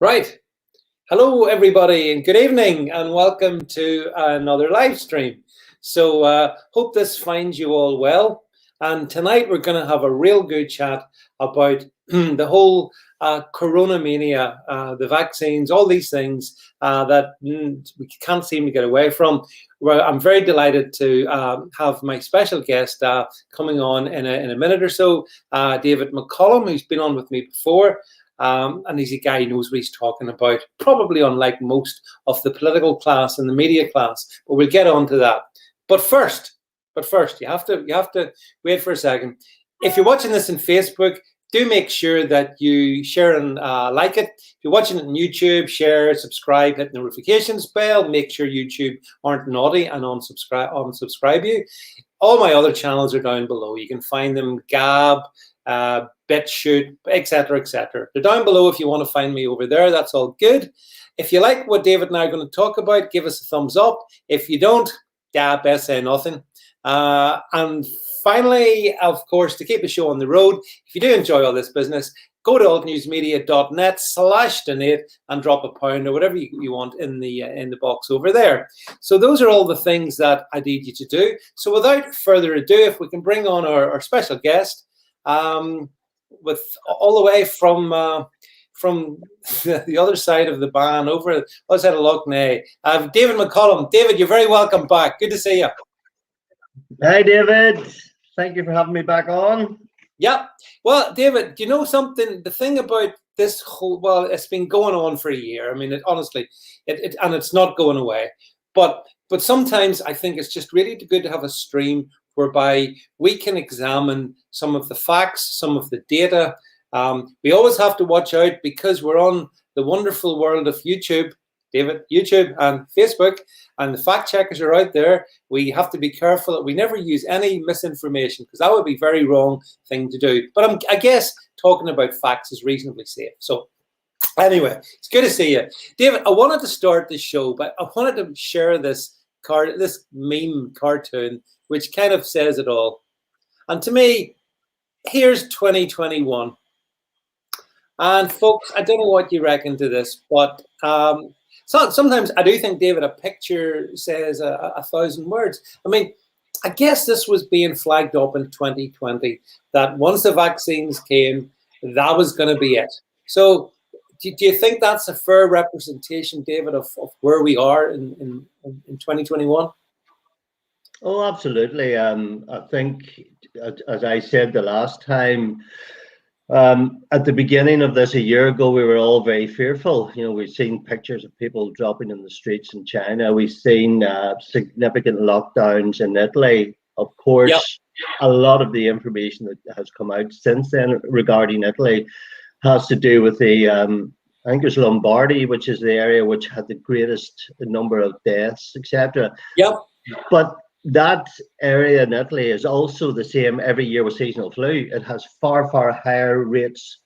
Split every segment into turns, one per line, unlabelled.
Right. Hello, everybody, and good evening, and welcome to another live stream. So, hope this finds you all well. And tonight we're going to have a real good chat about the whole corona mania, the vaccines, all these things that we can't seem to get away from. Well, I'm very delighted to have my special guest coming on in a minute or so, David McCollum, who's been on with me before. And he's a guy who knows what he's talking about, probably unlike most of the political class and the media class. But we'll get on to that. But first, you have to wait for a second. If you're watching this on Facebook, do make sure that you share and like it. If you're watching it on YouTube, share, subscribe, hit the notifications bell. Make sure YouTube aren't naughty and unsubscribe you. All my other channels are down below. You can find them: Gab, BitChute, etc., etc. They're down below if you want to find me over there. That's all good. If you like what David and I are going to talk about, give us a thumbs up. If you don't, best say nothing. And finally, of course, to keep the show on the road, if you do enjoy all this business, go to altnewsmedia.net/donate and drop a pound or whatever you want in the box over there. So those are all the things that I need you to do. So without further ado, if we can bring on our special guest, with all the way from the other side of the ban, over the other side of Loch Ness, David McCollum. David, you're very welcome back. Good to see you.
Hi, David. Thank you for having me back on.
Yeah. Well, David, do you know something? The thing about this whole, well, it's been going on for a year. I mean, honestly, and it's not going away. But sometimes I think it's just really good to have a stream whereby we can examine some of the facts, some of the data. We always have to watch out because we're on the wonderful world of YouTube, David, YouTube and Facebook, and the fact checkers are out there. We have to be careful that we never use any misinformation because that would be a very wrong thing to do. But I guess talking about facts is reasonably safe. So anyway, it's good to see you. David, I wanted to start this show, but I wanted to share this meme cartoon, which kind of says it all. And to me, here's 2021. And folks, I don't know what you reckon to this, but sometimes I do think, David, a picture says 1,000 words. I mean, I guess this was being flagged up in 2020, that once the vaccines came, that was going to be it. So do you think that's a fair representation, David, of where we are in 2021?
Oh, absolutely. I think, as I said the last time, at the beginning of this a year ago, we were all very fearful. You know, we've seen pictures of people dropping in the streets in China. We've seen significant lockdowns in Italy. Of course, yep. A lot of the information that has come out since then regarding Italy has to do with the, I think it was Lombardy, which is the area which had the greatest number of deaths, etc.
Yep.
But that area in Italy is also the same every year with seasonal flu. It has far, far higher rates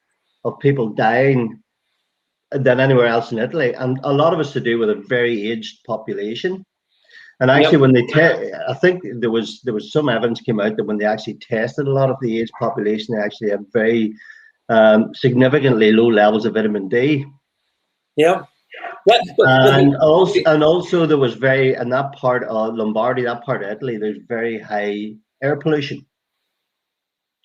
of people dying than anywhere else in Italy. And a lot of it's to do with a very aged population. And actually, when they I think there was some evidence came out that when they actually tested a lot of the aged population, they actually had very significantly low levels of vitamin D.
Yeah.
And also there was in that part of Lombardy, that part of Italy, there's very high air pollution.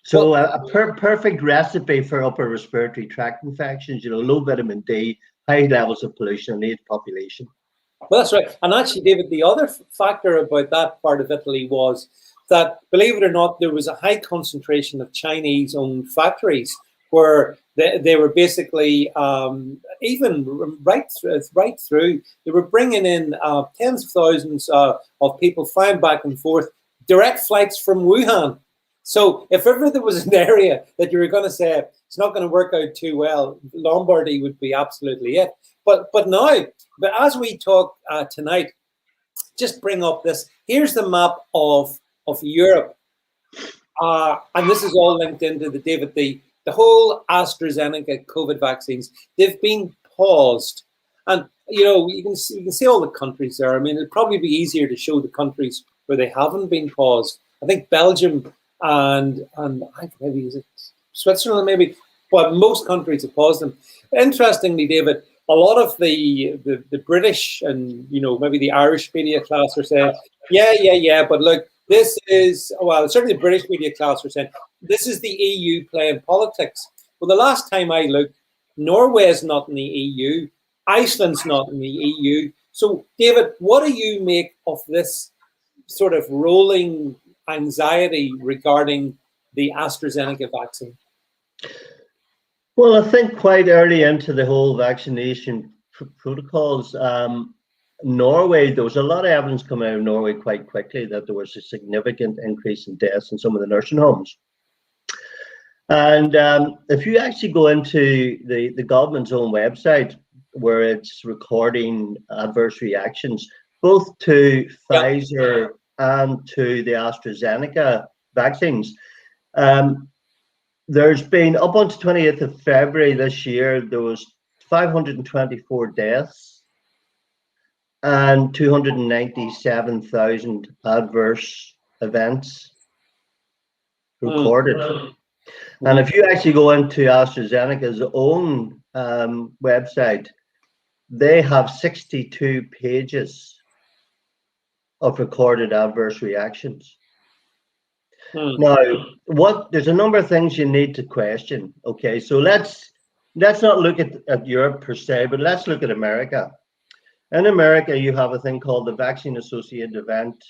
So a perfect recipe for upper respiratory tract infections, you know, low vitamin D, high levels of pollution in the aged population.
Well, that's right. And actually, David, the other factor about that part of Italy was that, believe it or not, there was a high concentration of Chinese-owned factories where they were basically, even right through, they were bringing in tens of thousands of people flying back and forth, direct flights from Wuhan. So if ever there was an area that you were going to say it's not going to work out too well, Lombardy would be absolutely it. But as we talk tonight, just bring up this. Here's the map of Europe, and this is all linked into the whole AstraZeneca COVID vaccines. They've been paused, and you know you can see all the countries there. I mean, it'd probably be easier to show the countries where they haven't been paused. I think Belgium and I think maybe is it Switzerland maybe, but most countries have paused them. Interestingly, David, a lot of the British and maybe the Irish media class are saying, yeah, but look, this is, well, certainly the British media class are saying this is the EU playing politics. Well, the last time I looked, Norway is not in the EU, Iceland's not in the EU. So, David, what do you make of this sort of rolling anxiety regarding the AstraZeneca vaccine?
Well, I think quite early into the whole vaccination protocols, Norway, there was a lot of evidence coming out of Norway quite quickly that there was a significant increase in deaths in some of the nursing homes. And if you actually go into the government's own website, where it's recording adverse reactions, both to Pfizer and to the AstraZeneca vaccines, there's been, up until 28th of February this year, there was 524 deaths and 297,000 adverse events recorded. And if you actually go into AstraZeneca's own website, they have 62 pages of recorded adverse reactions. Now, there's a number of things you need to question. Okay, so let's not look at Europe per se, but let's look at America. In America, you have a thing called the vaccine-associated event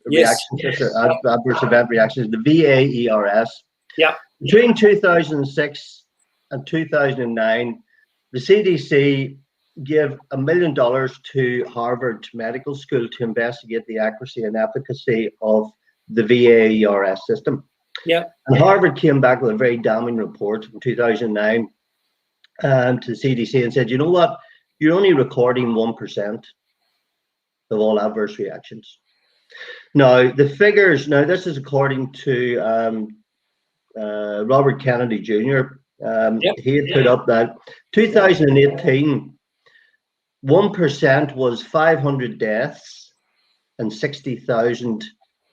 reactions, adverse event reactions, the VAERS.
Yeah.
Between 2006 and 2009, the CDC gave $1 million to Harvard Medical School to investigate the accuracy and efficacy of the VAERS system.
Yeah.
And Harvard came back with a very damning report in 2009 to the CDC and said, you know what, you're only recording 1% of all adverse reactions. Now, the figures, this is according to Robert Kennedy Jr. He had put up that 2018, 1% was 500 deaths and 60,000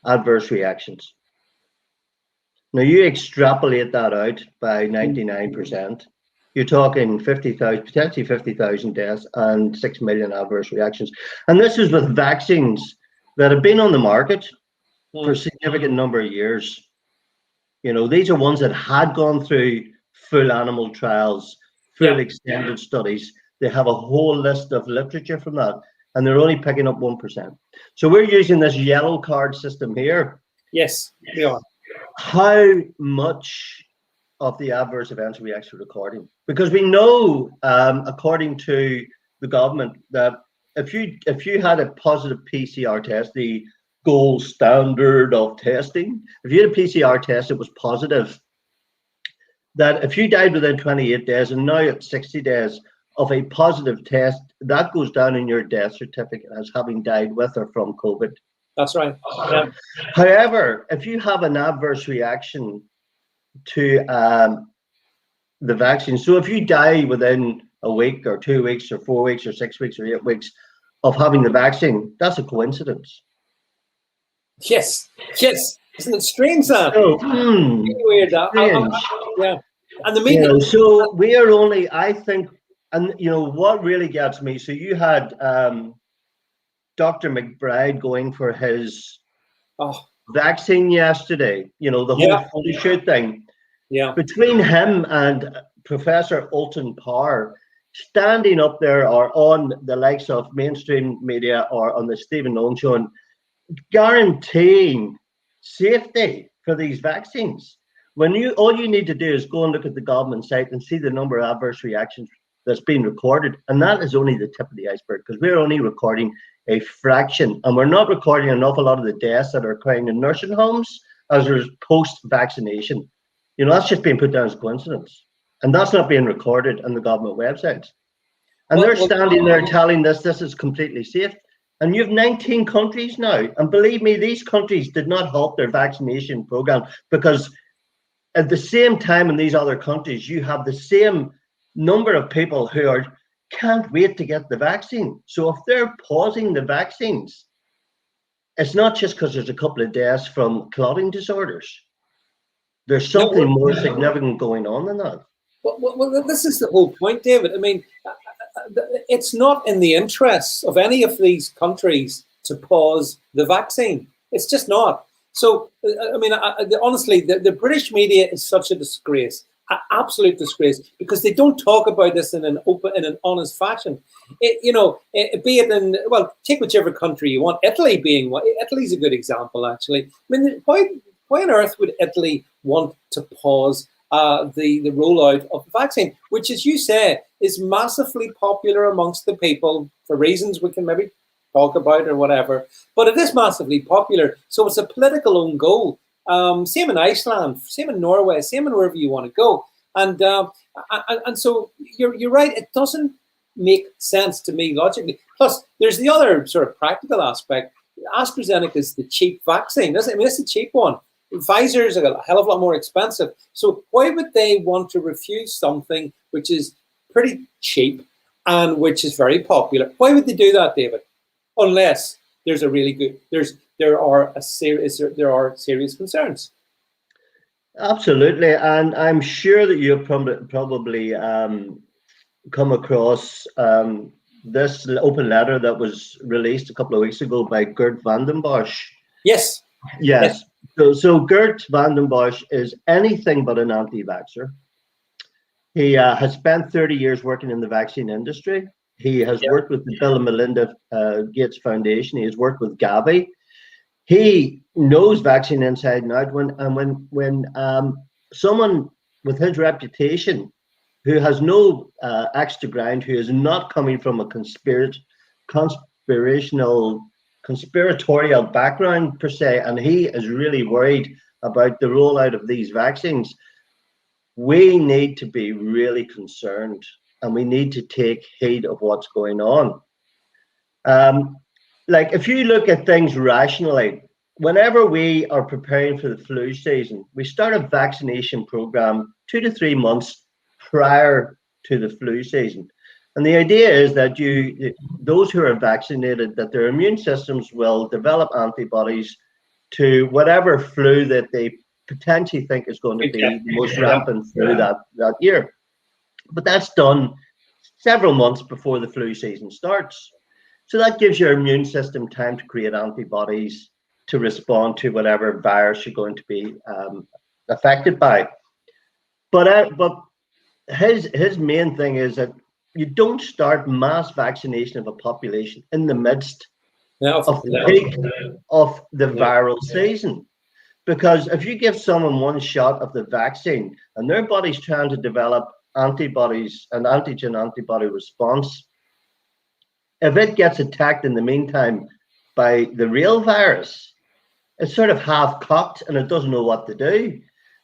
adverse reactions. Now you extrapolate that out by 99%, you're talking 50,000, potentially 50,000 deaths and 6 million adverse reactions. And this is with vaccines that have been on the market for a significant number of years. These are ones that had gone through full animal trials, full extended studies. They have a whole list of literature from that, and they're only picking up 1%. So we're using this yellow card system here.
Yes, we are.
How much of the adverse events are we actually recording? Because we know, according to the government, that if you had a positive PCR test, the gold standard of testing, if you had a PCR test, it was positive, that if you died within 28 days, and now it's 60 days of a positive test, that goes down in your death certificate as having died with or from COVID.
That's right. Yeah.
However, if you have an adverse reaction to the vaccine, so if you die within a week or 2 weeks or 4 weeks or 6 weeks or 8 weeks of having the vaccine, that's a coincidence.
Yes. Isn't it strange that?
So,
weird that. Yeah. And the media.
So we are only, I think, and what really gets me. So you had Dr. McBride going for his vaccine yesterday. The whole photo shoot thing. Yeah. Between him and Professor Alton Power, standing up there or on the likes of mainstream media or on the Stephen Nolan show, and guaranteeing safety for these vaccines, when all you need to do is go and look at the government site and see the number of adverse reactions that's been recorded, and that is only the tip of the iceberg, because we're only recording a fraction, and we're not recording an awful lot of the deaths that are occurring in nursing homes as there's post-vaccination. That's just being put down as coincidence, and that's not being recorded on the government websites. And they're standing there telling this is completely safe. And you have 19 countries now, and believe me, these countries did not halt their vaccination program, because at the same time in these other countries, you have the same number of people who can't wait to get the vaccine. So if they're pausing the vaccines, it's not just because there's a couple of deaths from clotting disorders. There's something more significant going on than that.
Well, this is the whole point, David. I mean, it's not in the interests of any of these countries to pause the vaccine. It's just not. So, I mean, honestly, the British media is such a disgrace, an absolute disgrace, because they don't talk about this in an open, in an honest fashion. Be it in, well, take whichever country you want. Italy being one. Italy's a good example, actually. I mean, why on earth would Italy want to pause the rollout of the vaccine, which, as you say, is massively popular amongst the people for reasons we can maybe talk about or whatever, but it is massively popular. So it's a political own goal. Same in Iceland, same in Norway, same in wherever you want to go. And so you're right. It doesn't make sense to me logically. Plus, there's the other sort of practical aspect. AstraZeneca is the cheap vaccine, isn't it? I mean, it's a cheap one. Pfizer's a hell of a lot more expensive. So why would they want to refuse something which is pretty cheap and which is very popular? Why would they do that, David? Unless there's a really good, there are serious concerns.
Absolutely, and I'm sure that you've probably come across this open letter that was released a couple of weeks ago by Gert van den Bosch.
Yes.
Yes. So Gert van den Bosch is anything but an anti-vaxxer. He has spent 30 years working in the vaccine industry. He has worked with the Bill and Melinda Gates Foundation. He has worked with Gavi. He knows vaccine inside and out. When someone with his reputation, who has no axe to grind, who is not coming from a conspiratorial background per se, and he is really worried about the rollout of these vaccines, we need to be really concerned. And we need to take heed of what's going on. Like, if you look at things rationally, whenever we are preparing for the flu season, we start a vaccination program 2 to 3 months prior to the flu season. And the idea is that those who are vaccinated, that their immune systems will develop antibodies to whatever flu that they potentially think is going to be the most rampant flu that year. But that's done several months before the flu season starts. So that gives your immune system time to create antibodies to respond to whatever virus you're going to be affected by. But his main thing is that you don't start mass vaccination of a population in the midst of the peak of the viral season. Because if you give someone one shot of the vaccine and their body's trying to develop antibodies, an antigen antibody response, if it gets attacked in the meantime by the real virus, it's sort of half cocked and it doesn't know what to do.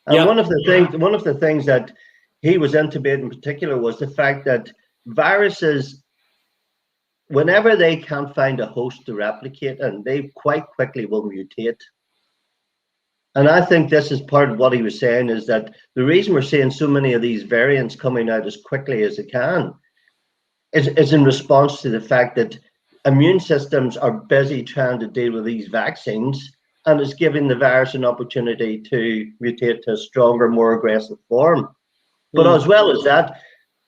And one of the things that he was intimating in particular was the fact that viruses, whenever they can't find a host to replicate, and they quite quickly will mutate. And I think this is part of what he was saying, is that the reason we're seeing so many of these variants coming out as quickly as they can is in response to the fact that immune systems are busy trying to deal with these vaccines, and it's giving the virus an opportunity to mutate to a stronger, more aggressive form. But as well as that,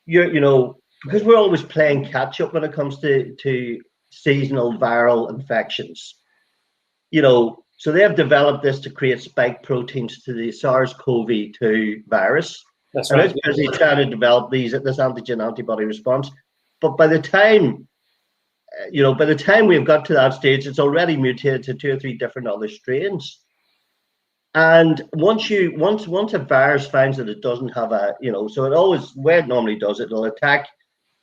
because we're always playing catch up when it comes to seasonal viral infections, so they have developed this to create spike proteins to the SARS-CoV-2 virus. That's right. And it's busy trying to develop this antigen antibody response. But by the time we've got to that stage, it's already mutated to 2 or 3 different other strains. And once a virus finds that it doesn't have so it always, where it normally does, it'll attack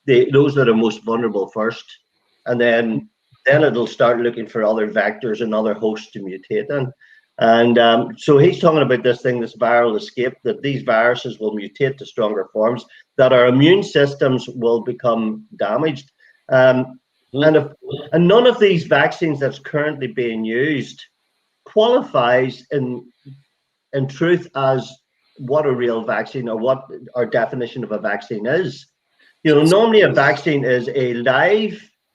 those that are most vulnerable first, and then it'll start looking for other vectors and other hosts to mutate in. And so he's talking about this viral escape, that these viruses will mutate to stronger forms, that our immune systems will become damaged. And none of these vaccines that's currently being used qualifies in truth as what a real vaccine, or what our definition of a vaccine is. Normally a vaccine is a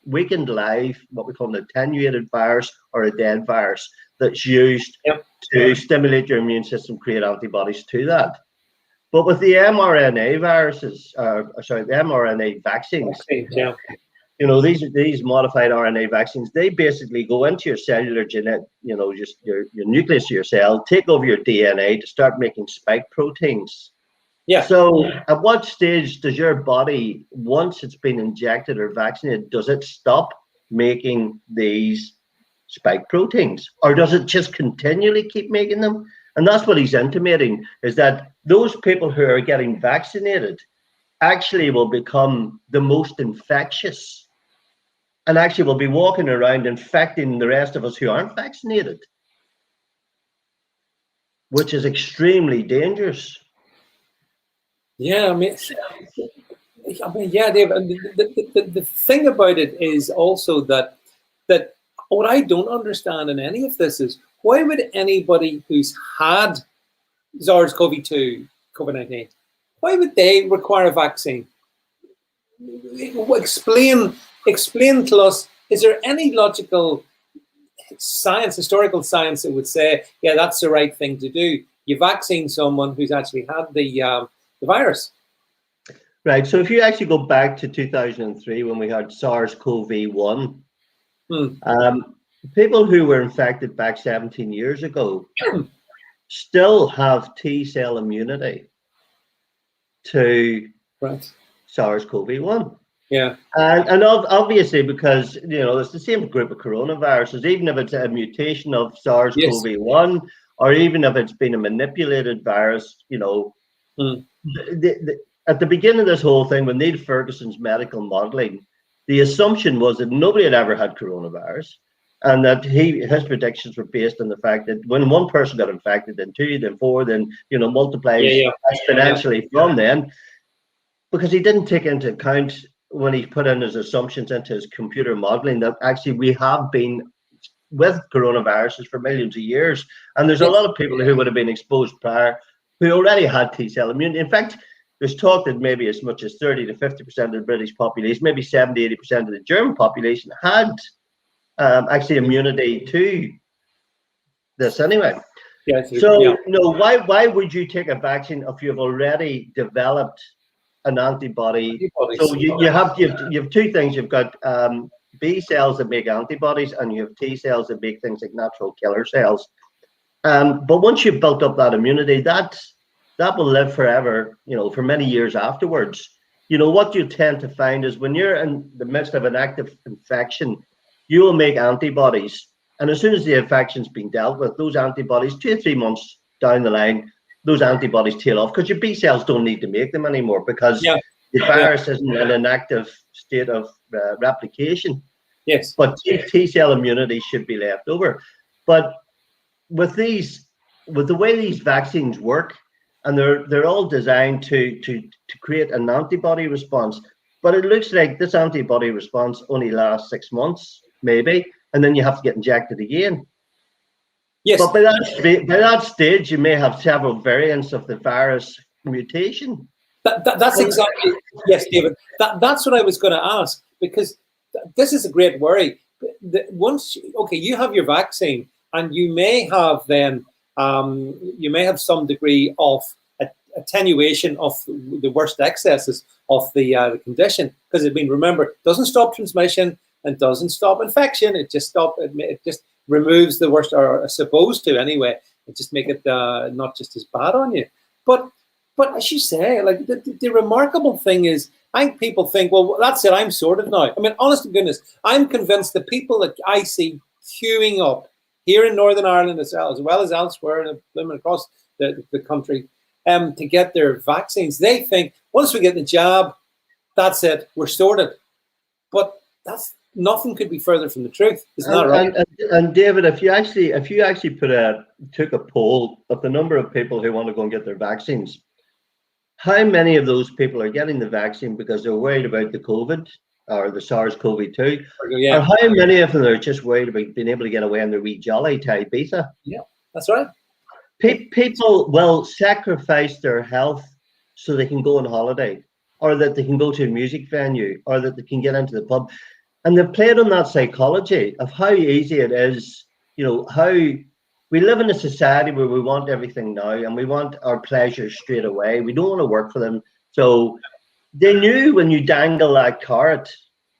weakened live, what we call an attenuated virus or a dead virus, that's used to stimulate your immune system, create antibodies to that. But with the mRNA viruses, sorry, the mRNA vaccines,
Yeah.
These modified RNA vaccines, they basically go into your cellular genetic, just your nucleus of your cell, take over your DNA to start making spike proteins.
Yeah.
So at what stage does your body, once it's been injected or vaccinated, does it stop making these spike proteins? Or does it just continually keep making them? And that's what he's intimating, is that those people who are getting vaccinated actually will become the most infectious and actually will be walking around infecting the rest of us who aren't vaccinated, which is extremely dangerous.
Yeah, yeah, Dave. And the thing about it is also that what I don't understand in any of this is, why would anybody who's had SARS-CoV-2, COVID-19, why would they require a vaccine? Explain to us, is there any logical science, historical science, that would say, yeah, that's the right thing to do? You vaccine someone who's actually had the virus.
Right. So if you actually go back to 2003, when we had SARS-CoV-1, people who were infected back 17 years ago still have T-cell immunity to SARS-CoV-1.
Yeah.
And obviously, because, it's the same group of coronaviruses, even if it's a mutation of SARS-CoV-1, or even if it's been a manipulated virus, at the beginning of this whole thing, when Neil Ferguson's medical modeling, the assumption was that nobody had ever had coronavirus, and that his predictions were based on the fact that when one person got infected, then two, then four, then multiplies exponentially from then, because he didn't take into account, when he put in his assumptions into his computer modeling, that actually we have been with coronaviruses for millions of years, and there's a lot of people who would have been exposed prior who already had T-cell immunity. In fact, there's talk that maybe as much as 30 to 50% of the British population, maybe 70, 80% of the German population had actually immunity to this anyway. Why would you take a vaccine if you've already developed an antibody? So you have two things. You've got B cells that make antibodies, and you have T cells that make things like natural killer cells. But once you've built up that immunity, that will live forever, for many years afterwards. What you tend to find is when you're in the midst of an active infection, you will make antibodies. And as soon as the infection's been dealt with, those antibodies, 2 or 3 months down the line, those antibodies tail off, because your B cells don't need to make them anymore, because the virus isn't in an active state of replication.
Yes.
But T-cell immunity should be left over. But with the way these vaccines work, and they're all designed to create an antibody response, but it looks like this antibody response only lasts 6 months, maybe, and then you have to get injected again.
Yes.
But by that stage, you may have several variants of the virus mutation.
That's exactly, yes, David. That's what I was going to ask, because this is a great worry. Once, you have your vaccine, and you may have then some degree of attenuation of the worst excesses of the condition, because remember, doesn't stop transmission and doesn't stop infection. It just removes the worst, or is supposed to anyway, and just make it not just as bad on you. But as you say, like the remarkable thing is, I think people think, well, that's it, I'm sorted now. I mean, honest to goodness, I'm convinced the people that I see queuing up here in Northern Ireland as well as elsewhere and across the country to get their vaccines, they think once we get the jab, that's it, we're sorted. But that's nothing could be further from the truth. Isn't that right?
And David, if you actually took a poll of the number of people who want to go and get their vaccines, how many of those people are getting the vaccine because they're worried about the COVID or the SARS-CoV-2? Or how many of them are just worried about being able to get away on their wee jolly to Ibiza?
Yeah, that's right.
People will sacrifice their health so they can go on holiday, or that they can go to a music venue, or that they can get into the pub. And they've played on that psychology of how easy it is, how we live in a society where we want everything now and we want our pleasures straight away. We don't want to work for them. So they knew when you dangle that carrot,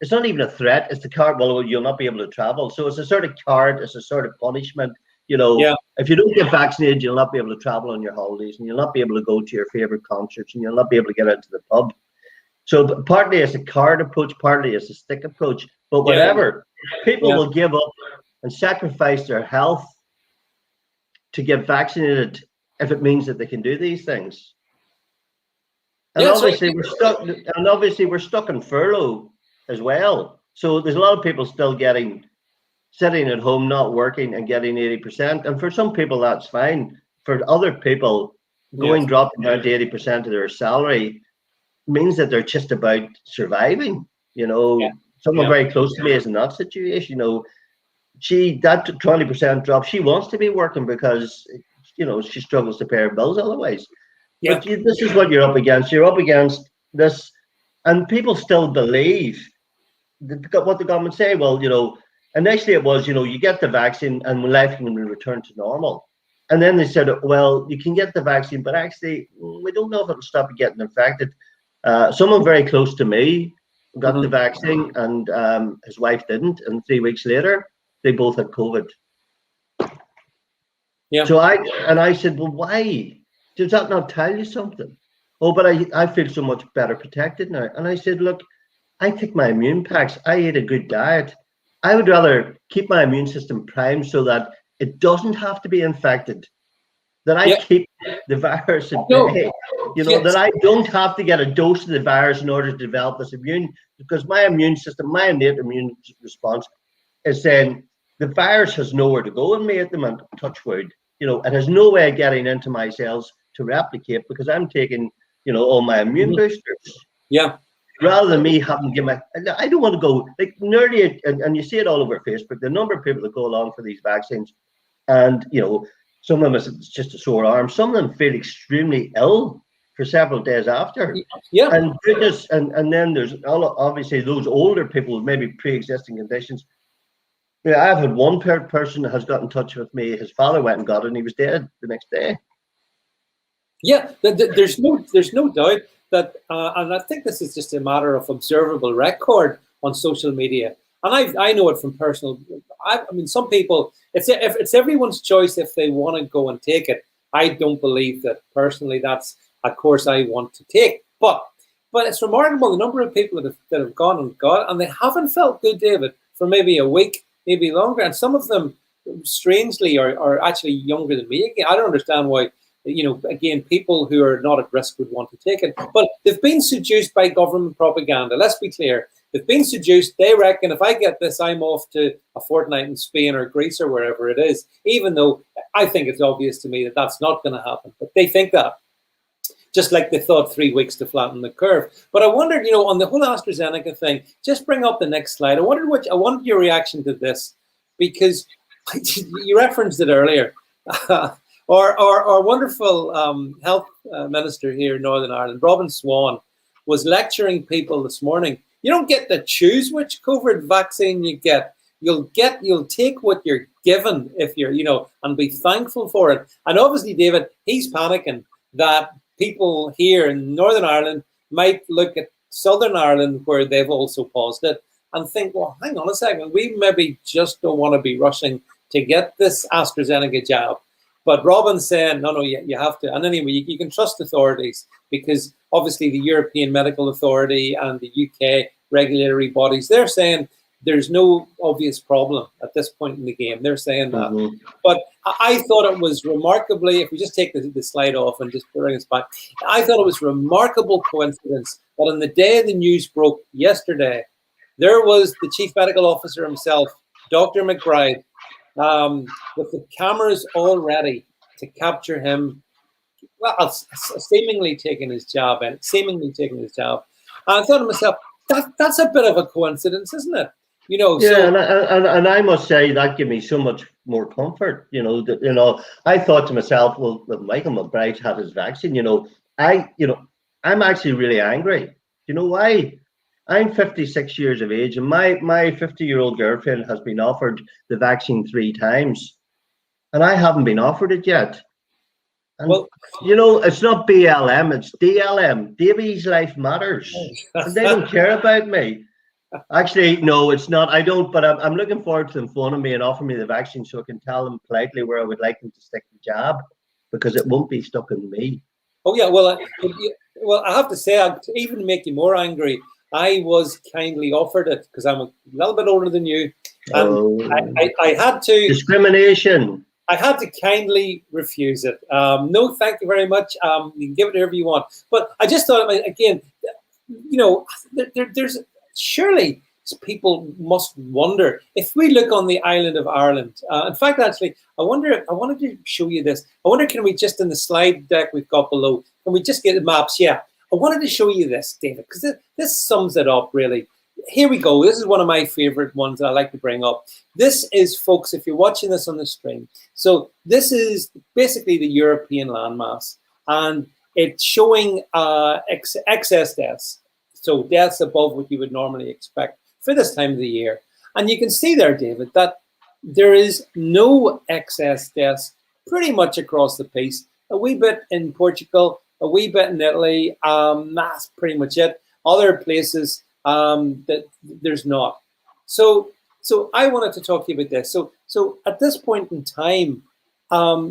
it's not even a threat. It's the carrot. Well, you'll not be able to travel. So it's a sort of carrot. It's a sort of punishment.
Yeah.
If you don't get vaccinated, you'll not be able to travel on your holidays, and you'll not be able to go to your favorite concerts, and you'll not be able to get into the pub. So partly it's a carrot approach, partly it's a stick approach. But whatever, people will give up and sacrifice their health to get vaccinated if it means that they can do these things. And obviously we're stuck. And obviously we're stuck in furlough as well. So there's a lot of people still sitting at home, not working, and getting 80%. And for some people, that's fine. For other people, dropping down to 80% of their salary means that they're just about surviving. Someone very close to me is in that situation. That 20% drop, she wants to be working because she struggles to pay her bills otherwise. But this is what you're up against. You're up against this, and people still believe what the government say. Well, initially it was, you get the vaccine and life can return to normal. And then they said, well, you can get the vaccine, but actually we don't know if it'll stop you getting infected. Someone very close to me got the vaccine, and his wife didn't. And 3 weeks later, they both had COVID. Yeah. So I said, well, why? Does that not tell you something? Oh, but I feel so much better protected now. And I said, look, I take my immune packs. I eat a good diet. I would rather keep my immune system primed so that it doesn't have to be infected, that I keep the virus at bay, that I don't have to get a dose of the virus in order to develop this immune, because my immune system, my innate immune response is saying the virus has nowhere to go in me at the moment, touch wood. It has no way of getting into my cells to replicate because I'm taking, all my immune boosters. Yeah. Rather than me having to give I don't want to go like nearly, and you see it all over Facebook, the number of people that go along for these vaccines, and some of them it's just a sore arm, some of them feel extremely ill for several days after. Yeah. And goodness, and then there's obviously those older people with maybe pre-existing conditions. Yeah, I've had one person that has got in touch with me. His father went and got it, and he was dead the next day.
Yeah, there's no doubt that, and I think this is just a matter of observable record on social media. And I know it from personal. I mean, some people, it's everyone's choice if they want to go and take it. I don't believe that personally. That's a course I want to take. But it's remarkable the number of people that have gone and got, and they haven't felt good, David, for maybe a week, maybe longer. And some of them, strangely, are actually younger than me. Again, I don't understand why. Again, people who are not at risk would want to take it. But they've been seduced by government propaganda. Let's be clear. They've been seduced. They reckon if I get this, I'm off to a fortnight in Spain or Greece or wherever it is, even though I think it's obvious to me that that's not going to happen. But they think that, just like they thought 3 weeks to flatten the curve. But I wondered, on the whole AstraZeneca thing, just bring up the next slide. I wanted your reaction to this, because you referenced it earlier. Our wonderful health minister here in Northern Ireland, Robin Swan, was lecturing people this morning. You don't get to choose which COVID vaccine you get. You'll take what you're given if you're, and be thankful for it. And obviously, David, he's panicking that people here in Northern Ireland might look at Southern Ireland, where they've also paused it, and think, well, hang on a second, we maybe just don't want to be rushing to get this AstraZeneca jab. But Robin's saying, no, you have to. And anyway, you can trust authorities, because obviously the European Medical Authority and the UK regulatory bodies, they're saying there's no obvious problem at this point in the game. They're saying that. Mm-hmm. But I thought it was remarkably, if we just take the slide off and just bring us back, I thought it was remarkable coincidence that on the day the news broke yesterday, there was the chief medical officer himself, Dr. McBride, with the cameras all ready to capture him, well, seemingly taking his job. And I thought to myself, that's a bit of a coincidence, isn't it?
Yeah, and I must say that gave me so much more comfort. I thought to myself, well, Michael McBride had his vaccine. I'm actually really angry. You know why? I'm 56 years of age, and my 50-year-old girlfriend has been offered the vaccine 3 times. and I haven't been offered it yet. And
Well,
it's not BLM, it's DLM. Davy's Life Matters, and they don't care about me. Actually, no, it's not. I don't, but I'm looking forward to them phoning me and offering me the vaccine so I can tell them politely where I would like them to stick the jab, because it won't be stuck in me.
Oh yeah, well, I have to say, to even make you more angry, I was kindly offered it because I'm a little bit older than you, and I had to
discrimination.
I had to kindly refuse it. No, thank you very much. You can give it whoever you want, but I just thought, again, there's surely people must wonder if we look on the island of Ireland. In fact, actually, I wanted to show you this. I wonder, can we just in the slide deck we've got below, can we just get the maps? Yeah, I wanted to show you this, David, because this sums it up really. Here we go. This is one of my favorite ones that I like to bring up. This is, folks, if you're watching this on the stream, so this is basically the European landmass, and it's showing excess deaths. So deaths above what you would normally expect for this time of the year. And you can see there, David, that there is no excess deaths pretty much across the piece. A wee bit in Portugal, a wee bit in Italy. That's pretty much it. Other places that there's not. So I wanted to talk to you about this. So at this point in time, where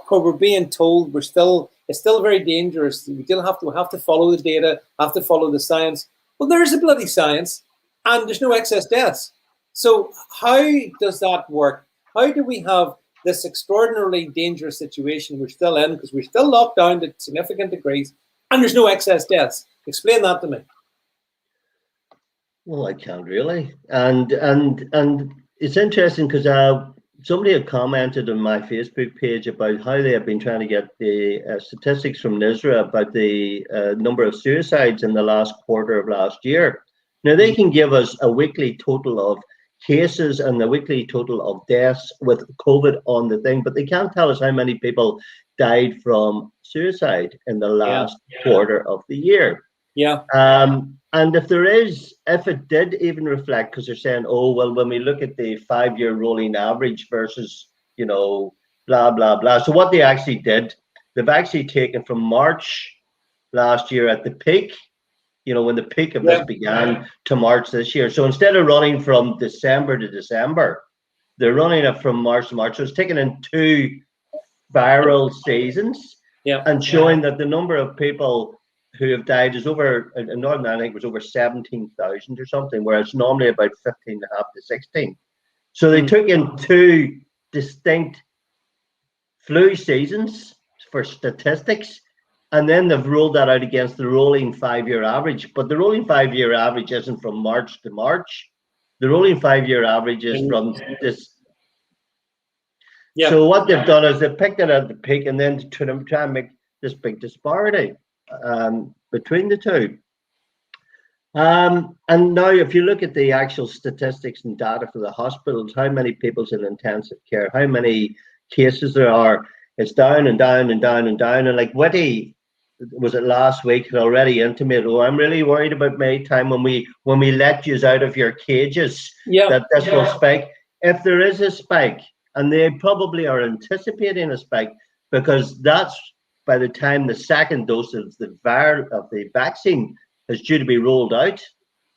we're being told it's still very dangerous. We still have to follow the data, have to follow the science. Well, there is a bloody science, and there's no excess deaths. So how does that work? How do we have this extraordinarily dangerous situation we're still in, because we're still locked down to significant degrees, and there's no excess deaths? Explain that to me.
Well, I can't really, and it's interesting because somebody had commented on my Facebook page about how they have been trying to get the statistics from NISRA about the number of suicides in the last quarter of last year. Now, they can give us a weekly total of cases and the weekly total of deaths with COVID on the thing, but they can't tell us how many people died from suicide in the last quarter of the year.
Yeah.
And if it did even reflect, because they're saying, oh, well, when we look at the 5-year rolling average versus, blah, blah, blah. So what they actually did, they've actually taken from March last year at the peak, when the peak of this began, to March this year. So instead of running from December to December, they're running it from March to March. So it's taken in 2 viral seasons and showing that the number of people who have died is over, in Northern Ireland, I think it was over 17,000 or something, whereas normally about 15.5 to 16. So they took in 2 distinct flu seasons for statistics, and then they've rolled that out against the rolling 5-year average. But the rolling 5-year average isn't from March to March. The rolling 5-year average is from this. So what they've done is they've picked it at the peak and then try and make this big disparity between the two. And now if you look at the actual statistics and data for the hospitals, how many people's in intensive care, how many cases there are, it's down and down and down and down. And like Whitty, was it last week, had already intimated, oh, I'm really worried about May time when we let you out of your cages, that this will spike. If there is a spike, and they probably are anticipating a spike, because that's by the time the second dose of the vaccine is due to be rolled out,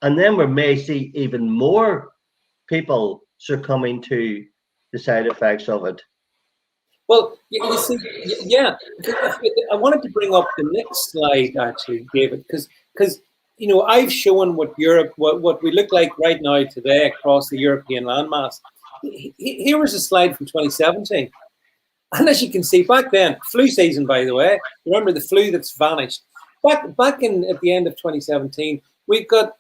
and then we may see even more people succumbing to the side effects of it.
Well, you see, I wanted to bring up the next slide, actually, David, because I've shown what we look like right now today across the European landmass. Here was a slide from 2017. And as you can see, back then, flu season, by the way, remember the flu that's vanished. Back in at the end of 2017, we've got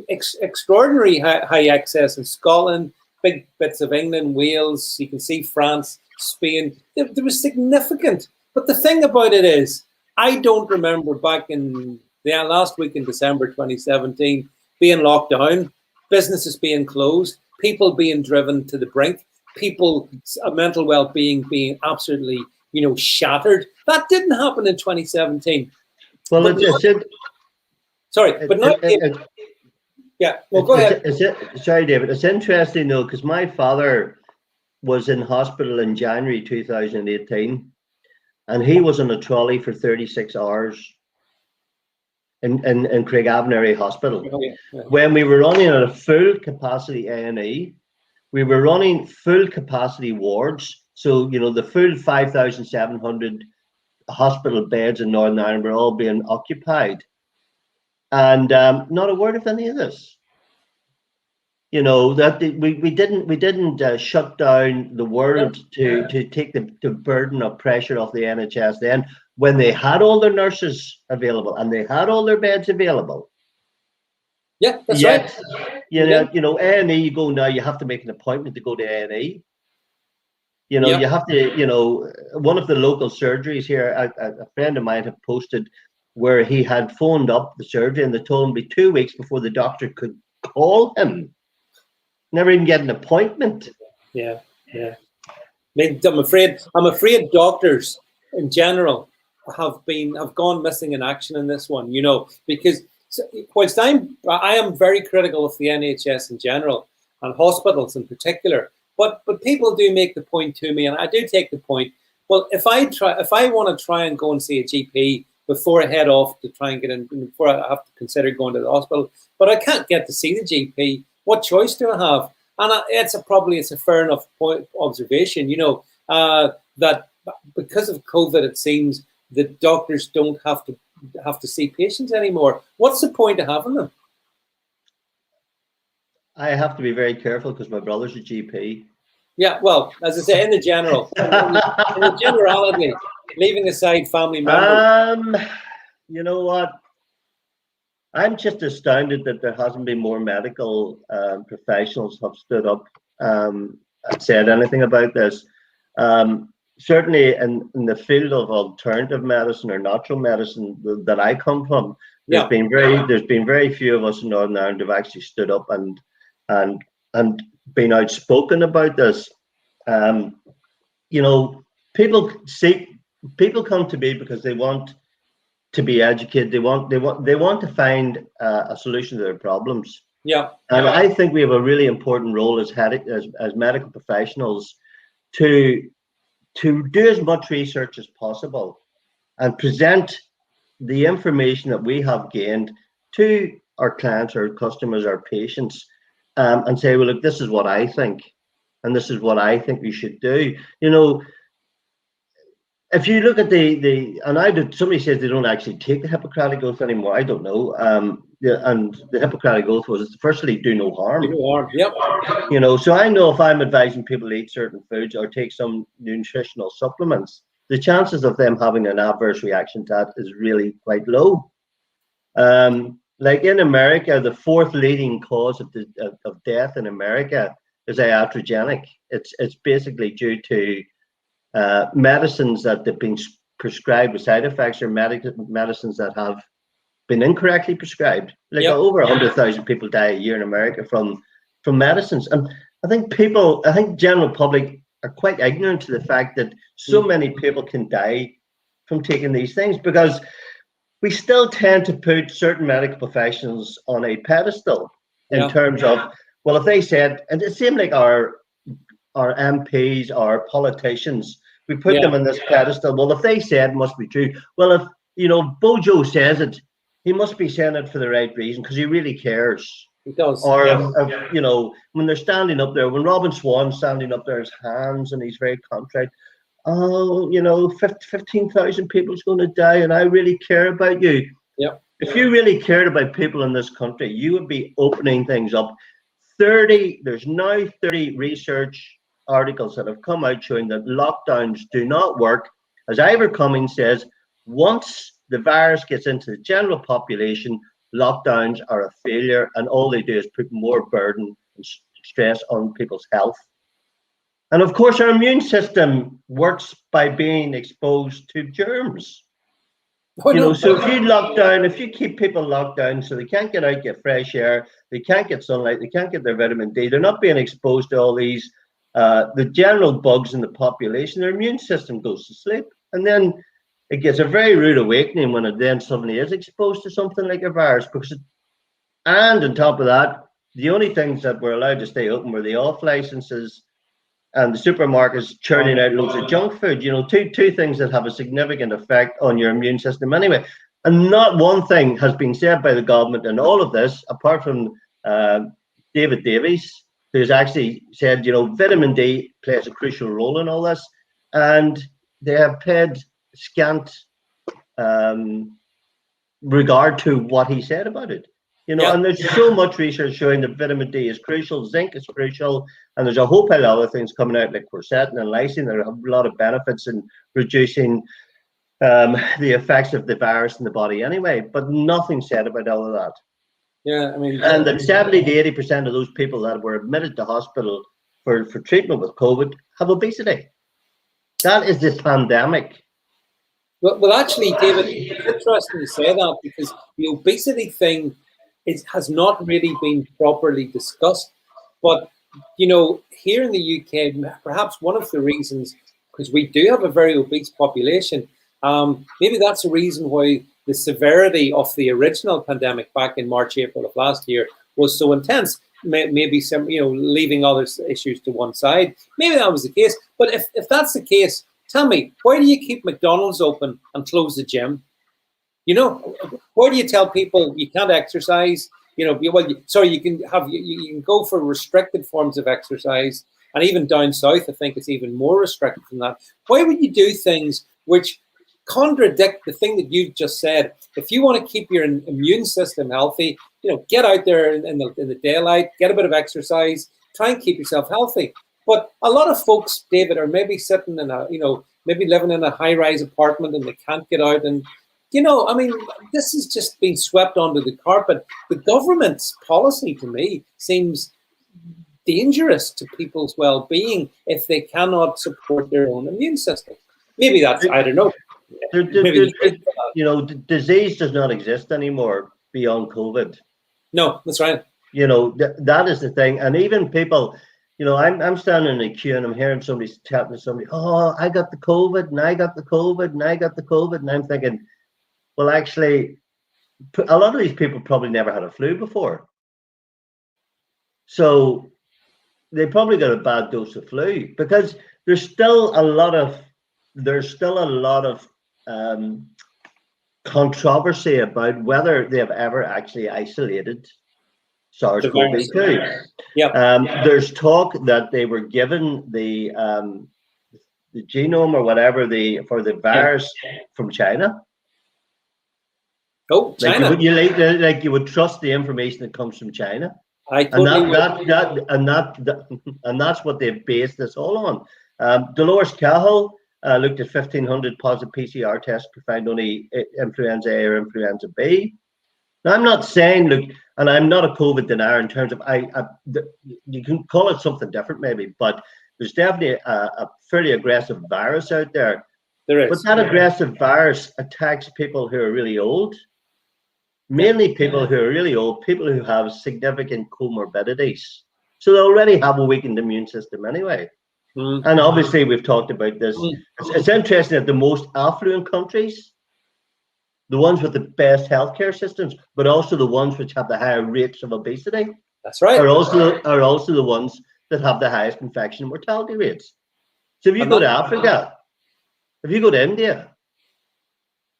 extraordinary high excess in Scotland, big bits of England, Wales. You can see France, Spain. There was significant. But the thing about it is, I don't remember back in the last week in December 2017 being locked down, businesses being closed, people being driven to the brink, people's mental well-being being absolutely, shattered. That didn't happen in 2017.
Well,
but now, yeah. Well, go ahead.
Sorry, David. It's interesting though, because my father was in hospital in January 2018, and he was on a trolley for 36 hours in Craigavon Hospital. When we were running at a full capacity A&E, we were running full capacity wards. So, the full 5,700 hospital beds in Northern Ireland were all being occupied. And not a word of any of this. That we didn't shut down the world to take the burden of pressure off the NHS then, when they had all their nurses available and they had all their beds available.
Yeah, that's right.
A&E, you go now, you have to make an appointment to go to A&E. You have to, one of the local surgeries here, a friend of mine had posted where he had phoned up the surgery and they told him it'd be 2 weeks before the doctor could call him. Never even get an appointment.
Yeah. I mean, I'm afraid doctors in general have gone missing in action in this one, because whilst I am very critical of the NHS in general and hospitals in particular, but people do make the point to me, and I do take the point. Well, if I want to try and go and see a GP before I head off to try and get in, before I have to consider going to the hospital, but I can't get to see the GP, what choice do I have? And it's a fair enough observation, that because of COVID, it seems that doctors don't have to see patients anymore. What's the point of having them?
I have to be very careful because my brother's a GP.
Yeah, well, as I say, in the generality, leaving aside family members.
You know what? I'm just astounded that there hasn't been more medical professionals have stood up and said anything about this. Certainly in the field of alternative medicine or natural medicine that I come from, there's been very few of us in Northern Ireland who've actually stood up and been outspoken about this. People come to me because they want to be educated. They want to find a solution to their problems.
Yeah.
And I think we have a really important role as medical professionals to do as much research as possible and present the information that we have gained to our clients, our customers, our patients, and say, well, look, this is what I think, and this is what I think we should do. If you look at somebody says they don't actually take the Hippocratic Oath anymore. I don't know. And the Hippocratic Oath was, firstly, do no harm.
Do no harm. Yep.
So I know if I'm advising people to eat certain foods or take some nutritional supplements, the chances of them having an adverse reaction to that is really quite low. Like in America, the fourth leading cause of death in America is iatrogenic. It's basically due to medicines that have been prescribed with side effects, or medicines that have been incorrectly prescribed. Over 100,000 people die a year in America from medicines. And I think general public are quite ignorant to the fact that so many people can die from taking these things, because we still tend to put certain medical professionals on a pedestal in terms of, well, if they said, and it seemed like our MPs, our politicians, we put them on this pedestal. Well, if they said, it must be true. Well, if Bojo says it, he must be saying it for the right reason, because he really cares.
He does.
Or if, when they're standing up there, when Robin Swan's standing up there, his hands, and he's very contrite. Oh, 15,000 people's going to die, and I really care about you.
Yeah.
If you really cared about people in this country, you would be opening things up. There's now 30 research articles that have come out showing that lockdowns do not work. As Ivor Cummings says, once the virus gets into the general population, lockdowns are a failure, and all they do is put more burden and stress on people's health. And of course, our immune system works by being exposed to germs. So if you keep people locked down so they can't get out, get fresh air, they can't get sunlight, they can't get their vitamin D, they're not being exposed to all these the general bugs in the population, their immune system goes to sleep. And then it gets a very rude awakening when it then suddenly is exposed to something like a virus. And on top of that, the only things that were allowed to stay open were the off licenses and the supermarkets churning out loads of junk food. You know, two things that have a significant effect on your immune system anyway. And not one thing has been said by the government in all of this, apart from David Davies, who's actually said, you know, vitamin D plays a crucial role in all this, and they have paid scant regard to what he said about it. You know, and there's so much research showing that vitamin D is crucial, zinc is crucial, and there's a whole pile of other things coming out like quercetin and lysine that have a lot of benefits in reducing the effects of the virus in the body anyway, but nothing said about all of that.
Yeah, I mean,
and that 70 to 80% of those people that were admitted to hospital for treatment with COVID have obesity. That is this pandemic.
Well, actually, David, it's interesting to say that, because the obesity thing has not really been properly discussed. But, you know, here in the UK, perhaps one of the reasons, because we do have a very obese population, maybe that's a reason why the severity of the original pandemic back in March, April of last year was so intense. Maybe some, you know, leaving other issues to one side. Maybe that was the case. But if that's the case, tell me, why do you keep McDonald's open and close the gym? You know, why do you tell people you can't exercise? You know, you can go for restricted forms of exercise, and even down south, I think it's even more restricted than that. Why would you do things which contradict the thing that you've just said? If you want to keep your immune system healthy, you know, get out there in the daylight, get a bit of exercise, try and keep yourself healthy. But a lot of folks, David, are maybe sitting in maybe living in a high-rise apartment and they can't get out. And, you know, I mean, this has just been swept under the carpet. The government's policy, to me, seems dangerous to people's well-being if they cannot support their own immune system. Maybe that's, I don't know.
You know, disease does not exist anymore beyond COVID.
No, that's right.
You know, that is the thing. And even people, you know, I'm standing in a queue and I'm hearing somebody chatting to somebody, oh, I got the COVID and I got the COVID and I got the COVID. And I'm thinking, well, actually, a lot of these people probably never had a flu before. So they probably got a bad dose of flu, because there's still a lot of controversy about whether they have ever actually isolated SARS-CoV-2. There's talk that they were given the genome or whatever for the virus from China.
Oh, China!
Like you would trust the information that comes from China, and that's what they've based this all on. Dolores Cahill looked at 1,500 positive PCR tests to find only influenza A or influenza B. Now, I'm not saying, look, and I'm not a COVID denier in terms of you can call it something different maybe, but there's definitely a fairly aggressive virus out there.
There is.
But that aggressive virus attacks people who are really old, mainly people who are really old, people who have significant comorbidities. So they already have a weakened immune system anyway. And obviously, we've talked about this. It's interesting that the most affluent countries, the ones with the best healthcare systems, but also the ones which have the higher rates of obesity,
that's right,
are also the ones that have the highest infection mortality rates. So if you go to Africa, if you go to India,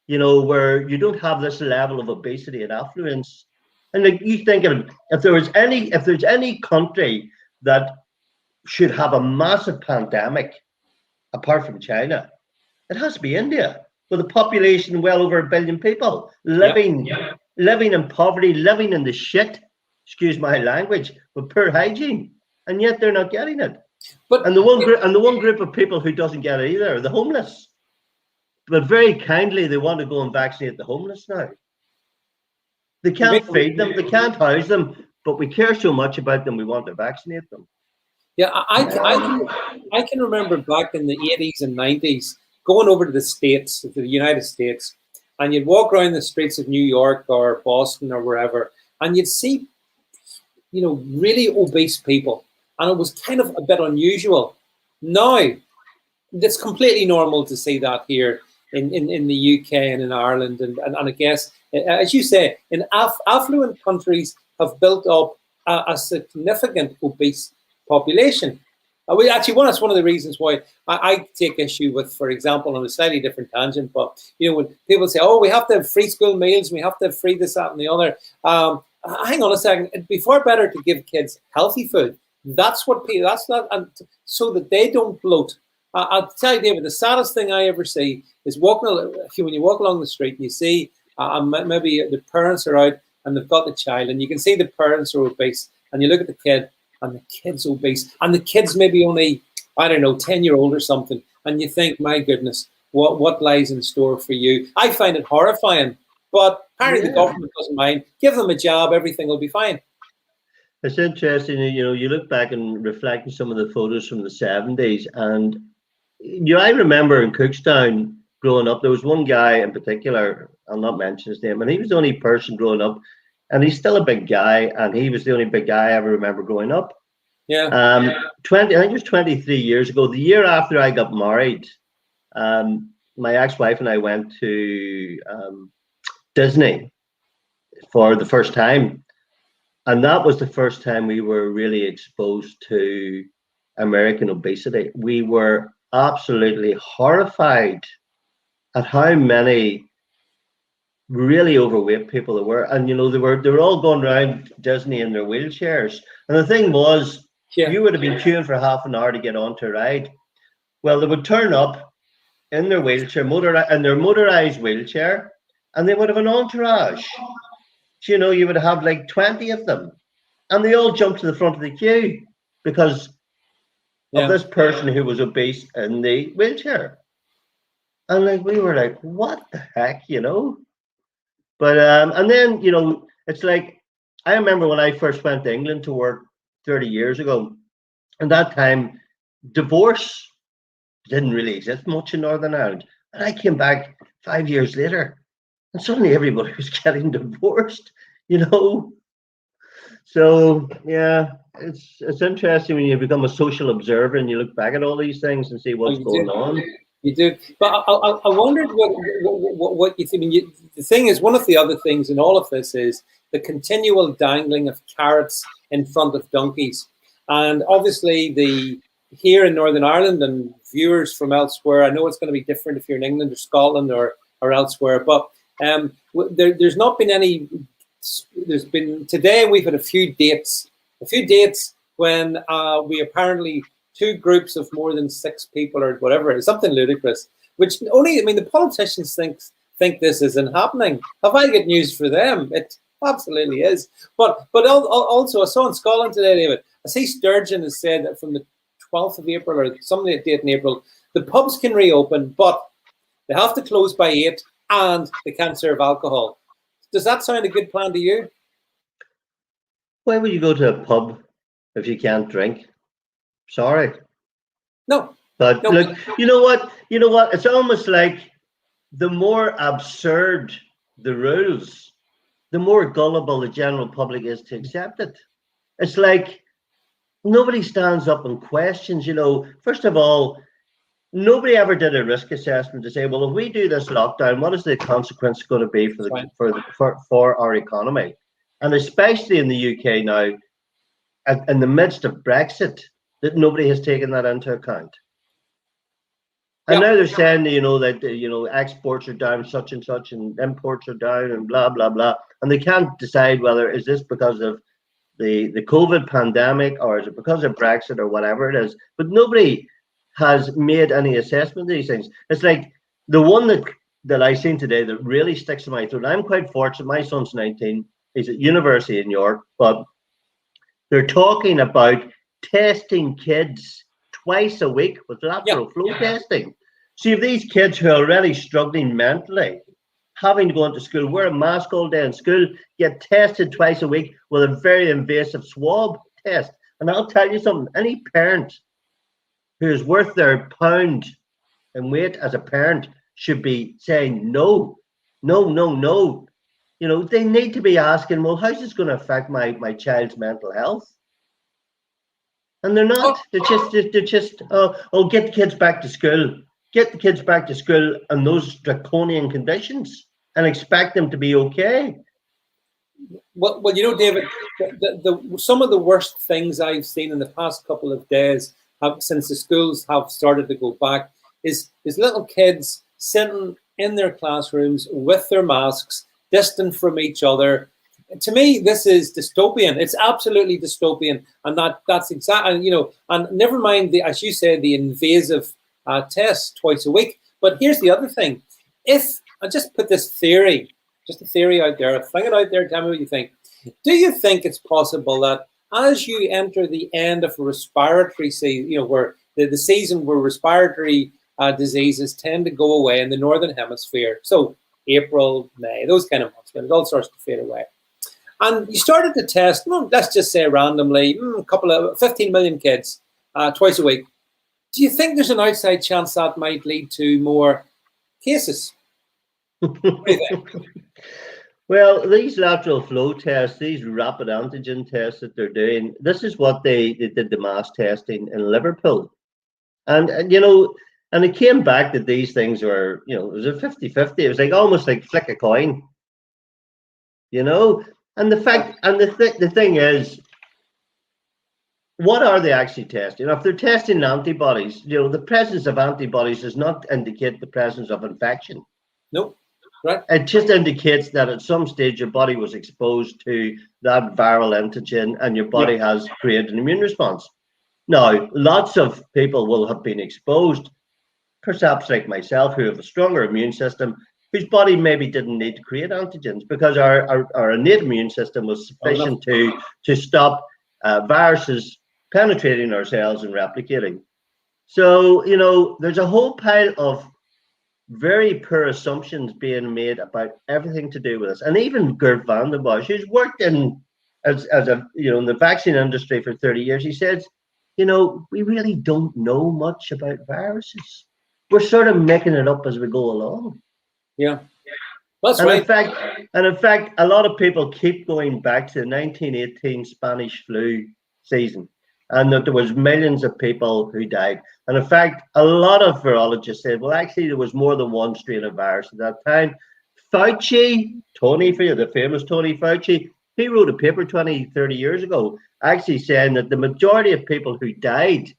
you know, where you don't have this level of obesity and affluence, and like you think of, if there's any country that should have a massive pandemic apart from China, it has to be India, with a population well over 1 billion people living in poverty, living in the shit, excuse my language, with poor hygiene, and yet they're not getting it. And the one group of people who doesn't get it either are the homeless. But very kindly, they want to go and vaccinate the homeless now. They can't feed them, they can't house them, but we care so much about them, we want to vaccinate them.
Yeah, I can remember back in the 80s and 90s going over to the States, to the United States, and you'd walk around the streets of New York or Boston or wherever, and you'd see, you know, really obese people, and it was kind of a bit unusual. Now, it's completely normal to see that here in the UK and in Ireland, and I guess, as you say, in affluent countries have built up a significant obese population. We actually, that's one of the reasons why I take issue with, for example, on a slightly different tangent, but when people say, "Oh, we have to have free school meals, we have to have free this, that, and the other," hang on a second. It'd be far better to give kids healthy food. That's what people. That's not, and so that they don't bloat. I'll tell you, David, the saddest thing I ever see is when you walk along the street and you see maybe the parents are out and they've got the child, and you can see the parents are obese, and you look at the kid, and the kid's obese, and the kid's maybe only, I don't know, 10-year-old or something, and you think, my goodness, what lies in store for you? I find it horrifying, but apparently the government doesn't mind. Give them a job, everything will be fine.
It's interesting, you look back and reflect on some of the photos from the 70s, and I remember in Cookstown growing up, there was one guy in particular, I'll not mention his name, and he was the only person growing up, and he's still a big guy, and he was the only big guy I ever remember growing up.
Yeah.
20, I think it was 23 years ago, the year after I got married, my ex-wife and I went to Disney for the first time. And that was the first time we were really exposed to American obesity. We were absolutely horrified at how many really overweight people there were. And they were all going around Disney in their wheelchairs. And the thing was, you would have been queuing for half an hour to get onto a ride. Well, they would turn up in their wheelchair, in their motorized wheelchair, and they would have an entourage. So, you would have like 20 of them, and they all jumped to the front of the queue because of this person who was obese in the wheelchair. And we were like, what the heck, But and then it's like, I remember when I first went to England to work 30 years ago, and that time divorce didn't really exist much in Northern Ireland. And I came back 5 years later, and suddenly everybody was getting divorced, So yeah, it's interesting when you become a social observer and you look back at all these things and see what's going on.
You do, but I wondered what you think. I mean, the thing is, one of the other things in all of this is the continual dangling of carrots in front of donkeys, and obviously here in Northern Ireland and viewers from elsewhere. I know it's going to be different if you're in England or Scotland or elsewhere, but there's not been any. There's been today we've had a few dates when we apparently. 2 groups of more than 6 people or whatever, it's something ludicrous. Which the politicians think this isn't happening. Have I got news for them? It absolutely is. But also, I saw in Scotland today, David. I see Sturgeon has said that from the 12th of April or some date in April, the pubs can reopen, but they have to close by 8 and they can't serve alcohol. Does that sound a good plan to you?
Why would you go to a pub if you can't drink? Sorry.
No.
But look, you know what? It's almost like the more absurd the rules, the more gullible the general public is to accept it. It's like nobody stands up and questions, First of all, nobody ever did a risk assessment to say, well, if we do this lockdown, what is the consequence going to be for our economy? And especially in the UK now, in the midst of Brexit, that nobody has taken that into account. And now they're saying, that, exports are down such and such and imports are down and blah, blah, blah. And they can't decide whether is this because of the COVID pandemic or is it because of Brexit or whatever it is. But nobody has made any assessment of these things. It's like the one that I seen today that really sticks to my throat. I'm quite fortunate. My son's 19. He's at university in York, but they're talking about testing kids twice a week with lateral flow testing. So you have these kids who are already struggling mentally, having to go into school, wear a mask all day in school, get tested twice a week with a very invasive swab test. And I'll tell you something, any parent who is worth their pound in weight as a parent should be saying no. They need to be asking, well, how's this going to affect my child's mental health? And they're not. They're just. Oh, get the kids back to school. Get the kids back to school on those draconian conditions and expect them to be okay.
Well, David, some of the worst things I've seen in the past couple of days since the schools have started to go back, is little kids sitting in their classrooms with their masks, distant from each other. To me, this is dystopian. It's absolutely dystopian, and that's exactly, you know. And never mind the, as you say, the invasive test twice a week. But here's the other thing: if I just put this theory, just a theory out there, fling it out there, tell me what you think. Do you think it's possible that as you enter the end of a respiratory season, you know, where the season where respiratory diseases tend to go away in the northern hemisphere, so April, May, those kind of months, when it all starts to fade away, and you started to test, well, let's just say randomly, a couple of 15 million kids twice a week. Do you think there's an outside chance that might lead to more cases? What do you think?
Well, these lateral flow tests, these rapid antigen tests that they're doing, this is what they did the mass testing in Liverpool. And you know, and it came back that these things were, you know, it was a 50-50. It was like almost like flick a coin, you know? And the fact, and the thing is, what are they actually testing? If they're testing antibodies, you know, the presence of antibodies does not indicate the presence of infection.
Nope. Right.
It just indicates that at some stage your body was exposed to that viral antigen and your body has created an immune response. Now, lots of people will have been exposed, perhaps like myself, who have a stronger immune system, whose body maybe didn't need to create antigens because our innate immune system was sufficient to stop viruses penetrating our cells and replicating. So, you know, there's a whole pile of very poor assumptions being made about everything to do with this. And even Gert van der Bosch, who's worked in as a, you know, in the vaccine industry for 30 years, he says, you know, we really don't know much about viruses. We're sort of making it up as we go along.
Yeah, that's
and
right.
In fact, a lot of people keep going back to the 1918 Spanish flu season, and that there was millions of people who died. And in fact, a lot of virologists said, well, actually, there was more than one strain of virus at that time. Fauci, the famous Tony Fauci, he wrote a paper 20, 30 years ago, actually saying that the majority of people who died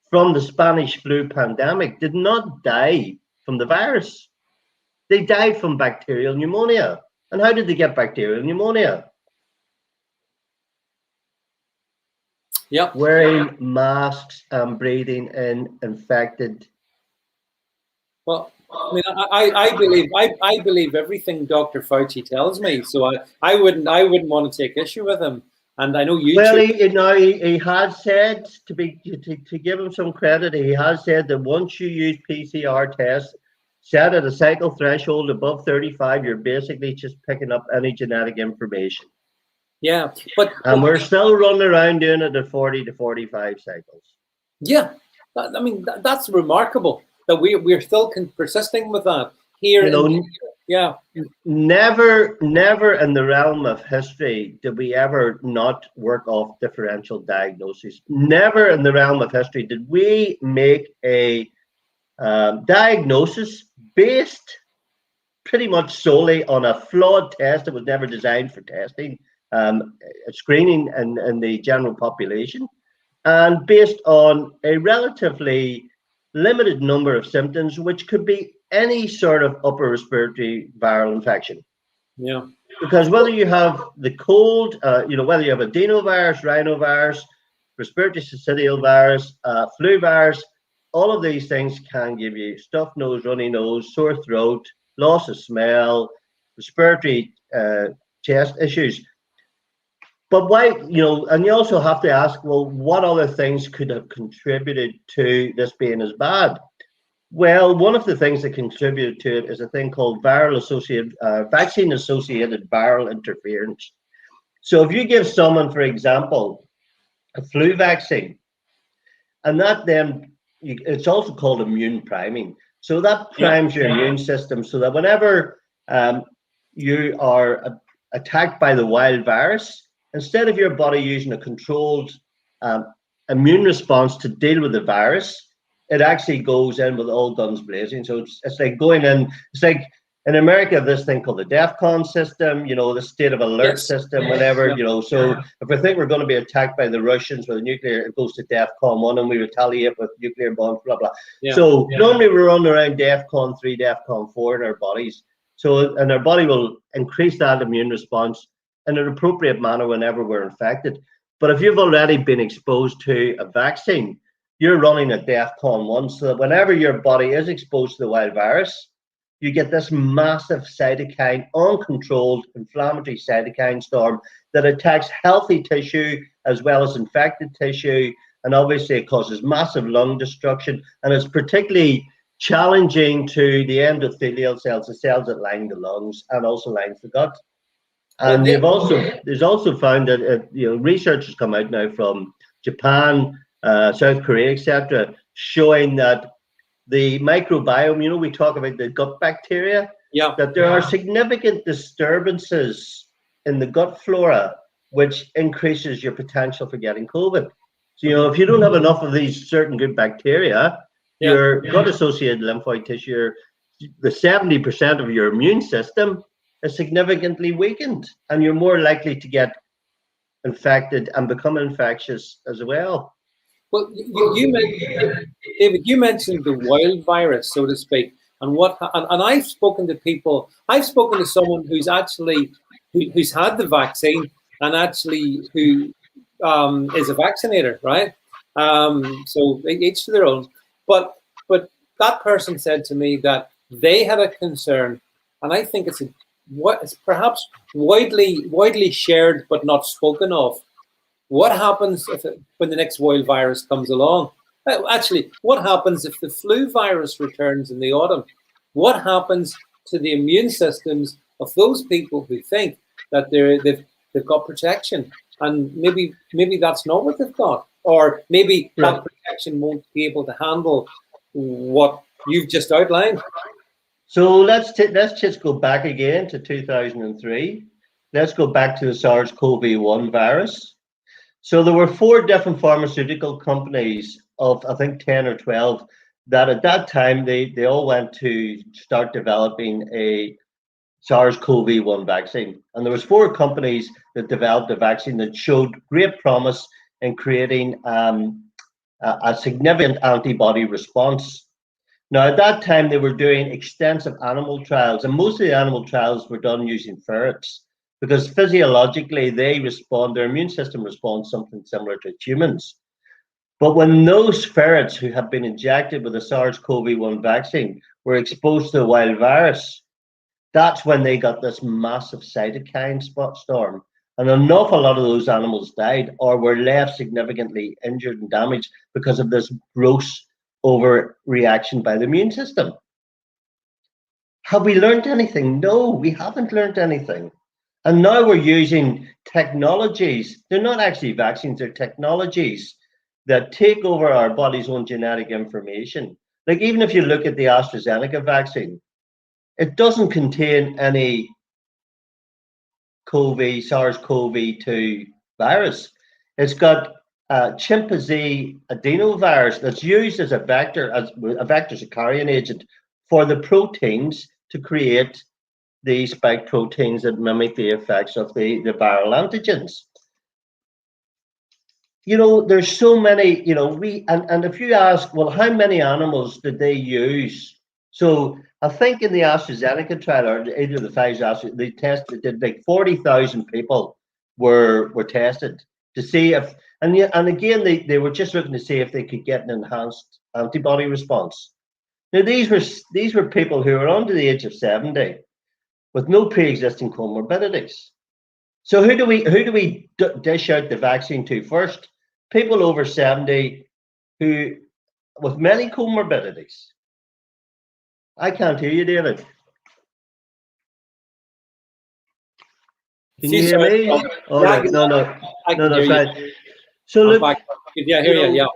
from the Spanish flu pandemic did not die from the virus. They died from bacterial pneumonia. And how did they get bacterial pneumonia?
Yep.
Wearing masks and breathing in infected.
Well, I mean, I believe everything Dr. Fauci tells me, so I wouldn't want to take issue with him. And I know you.
Well, he has said, to give him some credit, he has said that once you use PCR tests set at a cycle threshold above 35, you're basically just picking up any genetic information.
Yeah,
and we're still running around doing it at 40 to 45 cycles.
Yeah, I mean that's remarkable that we're still persisting with that here.
You know,
yeah.
Never in the realm of history did we ever not work off differential diagnoses. Never in the realm of history did we make a diagnosis based pretty much solely on a flawed test that was never designed for testing, screening in the general population, and based on a relatively limited number of symptoms, which could be any sort of upper respiratory viral infection.
Yeah.
Because whether you have the cold, whether you have adenovirus, rhinovirus, respiratory syncytial virus, flu virus, all of these things can give you stuffed nose, runny nose, sore throat, loss of smell, respiratory chest issues. But why, and you also have to ask, well, what other things could have contributed to this being as bad? Well, one of the things that contributed to it is a thing called vaccine-associated viral interference. So if you give someone, for example, a flu vaccine, and that then, it's also called immune priming. So that primes your immune system so that whenever you are attacked by the wild virus, instead of your body using a controlled immune response to deal with the virus, it actually goes in with all guns blazing. So it's like going in, it's like In America, this thing called the DEFCON system, the state of alert
Yes.
system, whatever,
Yeah.
So if we think we're going to be attacked by the Russians with a nuclear, it goes to DEFCON 1 and we retaliate with nuclear bombs, blah, blah.
Yeah.
So normally we're on around DEFCON 3, DEFCON 4 in our bodies. And our body will increase that immune response in an appropriate manner whenever we're infected. But if you've already been exposed to a vaccine, you're running at DEFCON 1, so that whenever your body is exposed to the wild virus, you get this massive cytokine, uncontrolled inflammatory cytokine storm that attacks healthy tissue as well as infected tissue. And obviously it causes massive lung destruction. And it's particularly challenging to the endothelial cells, the cells that line the lungs and also lines the gut. And there's also found that research has come out now from Japan, South Korea, etc., showing that the microbiome, we talk about the gut bacteria, that there are significant disturbances in the gut flora, which increases your potential for getting COVID. So, if you don't have enough of these certain good bacteria, your gut-associated lymphoid tissue, the 70% of your immune system is significantly weakened, and you're more likely to get infected and become infectious as well.
Well, David, you mentioned the wild virus, so to speak, and I've spoken to people. I've spoken to someone who's actually who's had the vaccine and actually who is a vaccinator, right? So each to their own. But that person said to me that they had a concern, and I think it's perhaps widely shared but not spoken of. What happens when the next wild virus comes along? Actually, what happens if the flu virus returns in the autumn? What happens to the immune systems of those people who think that they've got protection, and maybe that's not what they've got, or maybe that protection won't be able to handle what you've just outlined?
So let's just go back again to 2003. Let's go back to the SARS-CoV-1 virus. So there were 4 different pharmaceutical companies of, I think, 10 or 12 that at that time they all went to start developing a SARS-CoV-1 vaccine. And there was 4 companies that developed a vaccine that showed great promise in creating a significant antibody response. Now, at that time, they were doing extensive animal trials, and most of the animal trials were done using ferrets, because physiologically their immune system responds something similar to humans. But when those ferrets who have been injected with the SARS-CoV-1 vaccine were exposed to the wild virus, that's when they got this massive cytokine storm. And an awful lot of those animals died or were left significantly injured and damaged because of this gross overreaction by the immune system. Have we learned anything? No, we haven't learned anything. And now we're using technologies. They're not actually vaccines, they're technologies that take over our body's own genetic information. Like, even if you look at the AstraZeneca vaccine, it doesn't contain any SARS-CoV-2 virus. It's got chimpanzee adenovirus that's used as a vector, is a carrying agent for the proteins to create the spike proteins that mimic the effects of the viral antigens. There's so many, and if you ask, well, how many animals did they use? So I think in the AstraZeneca trial, or either the Pfizer, they did like 40,000 people were tested to see if, and again, they were just looking to see if they could get an enhanced antibody response. Now, these were people who were under the age of 70 with no pre-existing comorbidities. So who do we dish out the vaccine to first? People over 70 who with many comorbidities. I can't hear you, David. Can you hear me? Oh, no, that's right. So look,
yeah, hear you.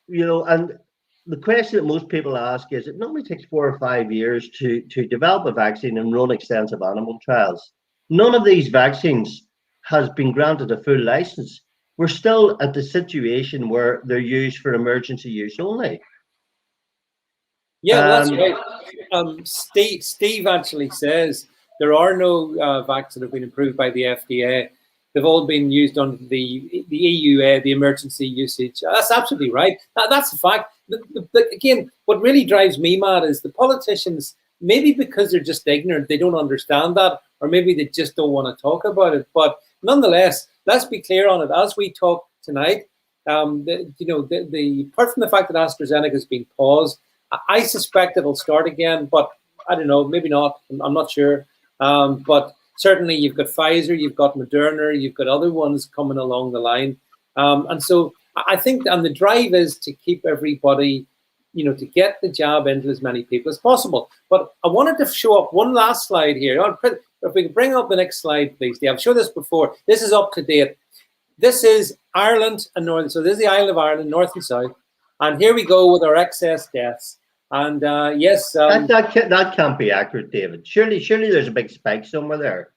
Yeah. And the question that most people ask is, it normally takes 4 or 5 years to develop a vaccine and run extensive animal trials. None of these vaccines has been granted a full license. We're still at the situation where they're used for emergency use only.
Yeah, well, that's right. Steve actually says there are no vaccines that have been approved by the FDA. They've all been used under the EUA, the emergency usage. That's absolutely right. That's a fact. Again, what really drives me mad is the politicians, maybe because they're just ignorant, they don't understand that, or maybe they just don't want to talk about it. But nonetheless, let's be clear on it. As we talk tonight, apart from the fact that AstraZeneca has been paused, I suspect it'll start again, but I don't know, maybe not. I'm not sure. But certainly you've got Pfizer, you've got Moderna, you've got other ones coming along the line. And so I think, and the drive is to keep everybody, to get the jab into as many people as possible. But I wanted to show up one last slide here. If we can bring up the next slide, please, Dave. I've shown this before. This is up to date. This is Ireland and Northern. So this is the island of Ireland, north and south. And here we go with our excess deaths. And yes,
that can't be accurate, David. Surely there's a big spike somewhere there.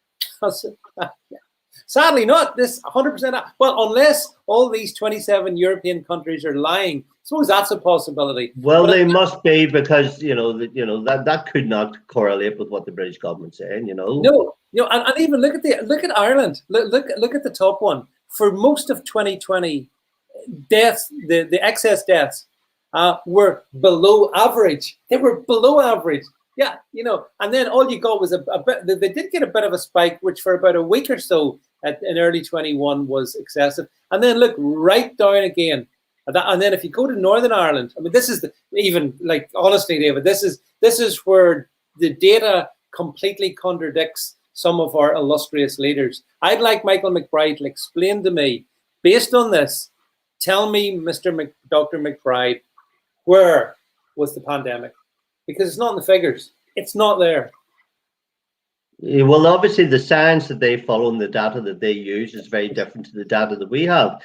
Sadly, not this 100%. Well, unless all these 27 European countries are lying, I suppose that's a possibility.
Well, they must be, because that could not correlate with what the British government's saying.
No, and even look at Ireland. Look at the top one. For most of 2020, deaths, the excess deaths, were below average. They were below average. Yeah, and then all you got was a bit. They did get a bit of a spike, which for about a week or so in early 21 was excessive. And then look right down again. And then if you go to Northern Ireland, I mean, this is honestly, David, this is where the data completely contradicts some of our illustrious leaders. I'd like Michael McBride to explain to me, based on this, tell me, Dr. McBride, where was the pandemic? Because it's not in the figures. It's not there.
Yeah, well, obviously, the science that they follow and the data that they use is very different to the data that we have.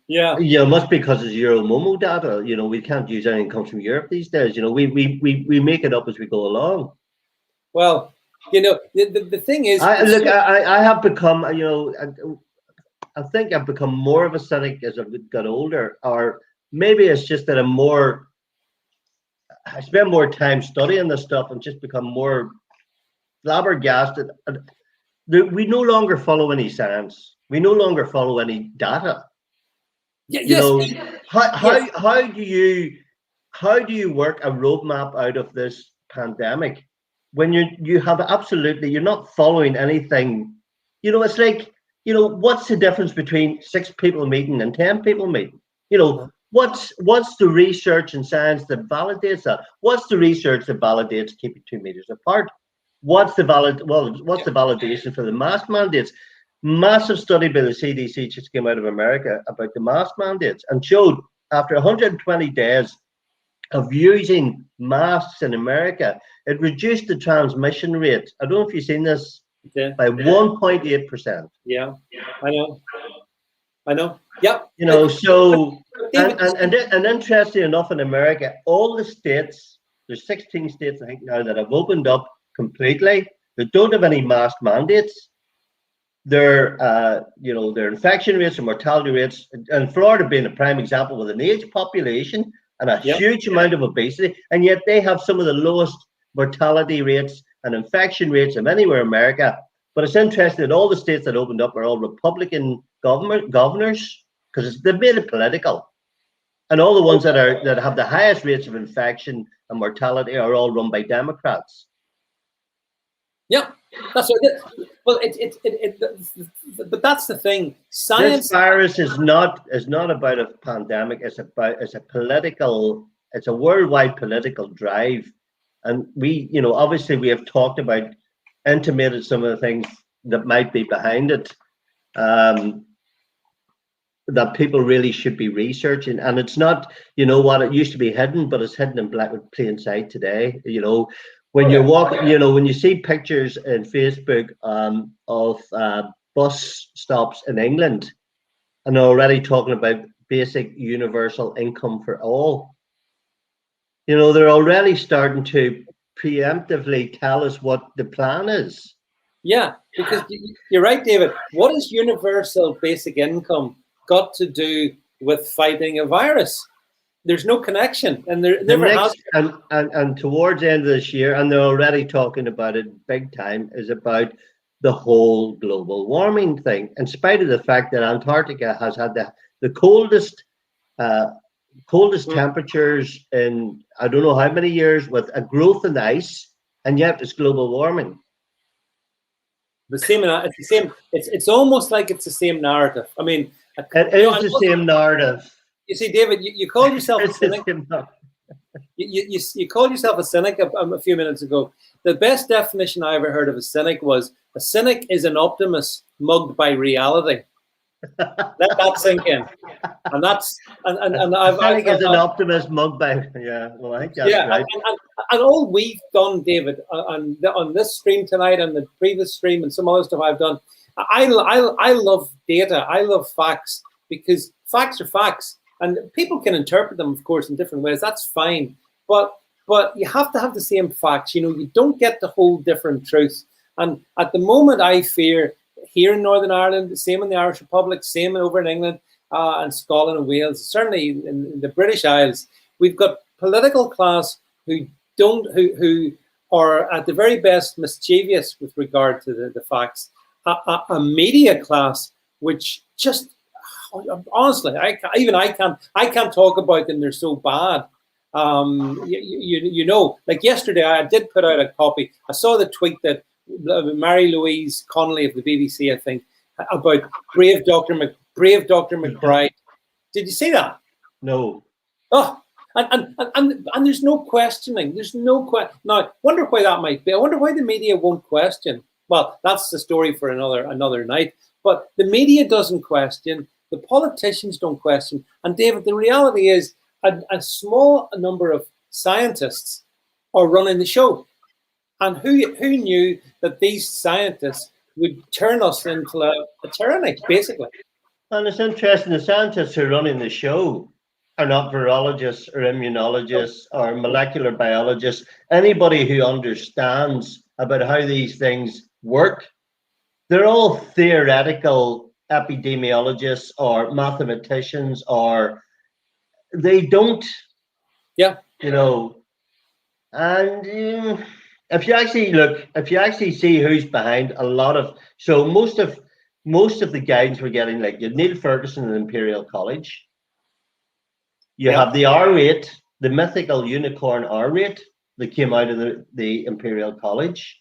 It must be because it's Euro-Momo data. We can't use anything that comes from Europe these days. We make it up as we go along.
Well, the thing is,
I have become, I think I've become more of a cynic as I've got older, or maybe it's just that I spend more time studying this stuff and just become more flabbergasted. We no longer follow any science. We no longer follow any data. How do you work a roadmap out of this pandemic when you have absolutely, you're not following anything? It's like, what's the difference between 6 people meeting and 10 people meeting? What's the research and science that validates that? What's the research that validates keeping 2 meters apart? What's the validation for the mask mandates? Massive study by the CDC just came out of America about the mask mandates and showed after 120 days of using masks in America, it reduced the transmission rate. I don't know if you've seen this, by 1.8%.
Yeah, I know. Yeah.
So and interesting enough, in America, all the states, there's 16 states I think now that have opened up completely. They don't have any mask mandates. Their infection rates and mortality rates, and Florida being a prime example, with an aged population and a huge amount of obesity, and yet they have some of the lowest mortality rates and infection rates of anywhere in America. But it's interesting that all the states that opened up are all Republican governors, because they've made it political, and all the ones that have the highest rates of infection and mortality are all run by Democrats.
Yeah, that's what it is. Well, but that's the thing. Science.
This virus is not about a pandemic. It's a worldwide political drive, and obviously we have talked about, intimated some of the things that might be behind it, that people really should be researching. And it's not, it used to be hidden, but it's hidden in plain sight today. When you walk, when you see pictures in Facebook of bus stops in England, and they're already talking about basic universal income for all, they're already starting to preemptively tell us what the plan is.
Yeah, because you're right, David. What is universal basic income got to do with fighting a virus? there's no connection, and there
The
never has.
next and towards the end of this year, and they're already talking about it big time, is about the whole global warming thing. In spite of the fact that Antarctica has had the coldest temperatures in I don't know how many years, with a growth in the ice, and yet it's global warming.
It's the same. It's almost like it's the same narrative. I mean,
it is the same narrative.
You see, David, you called yourself a cynic. You called yourself a cynic a few minutes ago. The best definition I ever heard of a cynic was a cynic is an optimist mugged by reality. Let that sink in. And that's and
I think as an optimist mugged by well, I think that's right.
And all we've done, David, on this stream tonight and the previous stream and some other stuff I've done, I love data. I love facts, because facts are facts, and people can interpret them, of course, in different ways. That's fine, but you have to have the same facts. You know, you don't get the whole different truth. And at the moment, I fear here in Northern Ireland, same in the Irish Republic, same over in England and Scotland and Wales, certainly in the British Isles, we've got political class who are at the very best mischievous with regard to the facts. A media class which just honestly, I can't talk about them. They're so bad. You know, like yesterday, I did put out a copy. I saw the tweet that Mary Louise Connolly of the BBC, I think, about brave Dr. McBride. Did you see that?
No.
Oh, and there's no questioning. There's no question. Now, wonder why that might be. I wonder why the media won't question. Well, that's the story for another night. But the media doesn't question. The politicians don't question. And David, the reality is a small number of scientists are running the show. And who knew that these scientists would turn us into a tyranny, basically?
And it's interesting, the scientists who are running the show are not virologists or immunologists or molecular biologists. Anybody who understands about how these things work, they're all theoretical epidemiologists or mathematicians, or they don't, you know. And if you actually see who's behind a lot of, so most of the guidance we're getting, like Neil Ferguson in Imperial College, you have the R rate, the mythical unicorn R rate that came out of the Imperial College.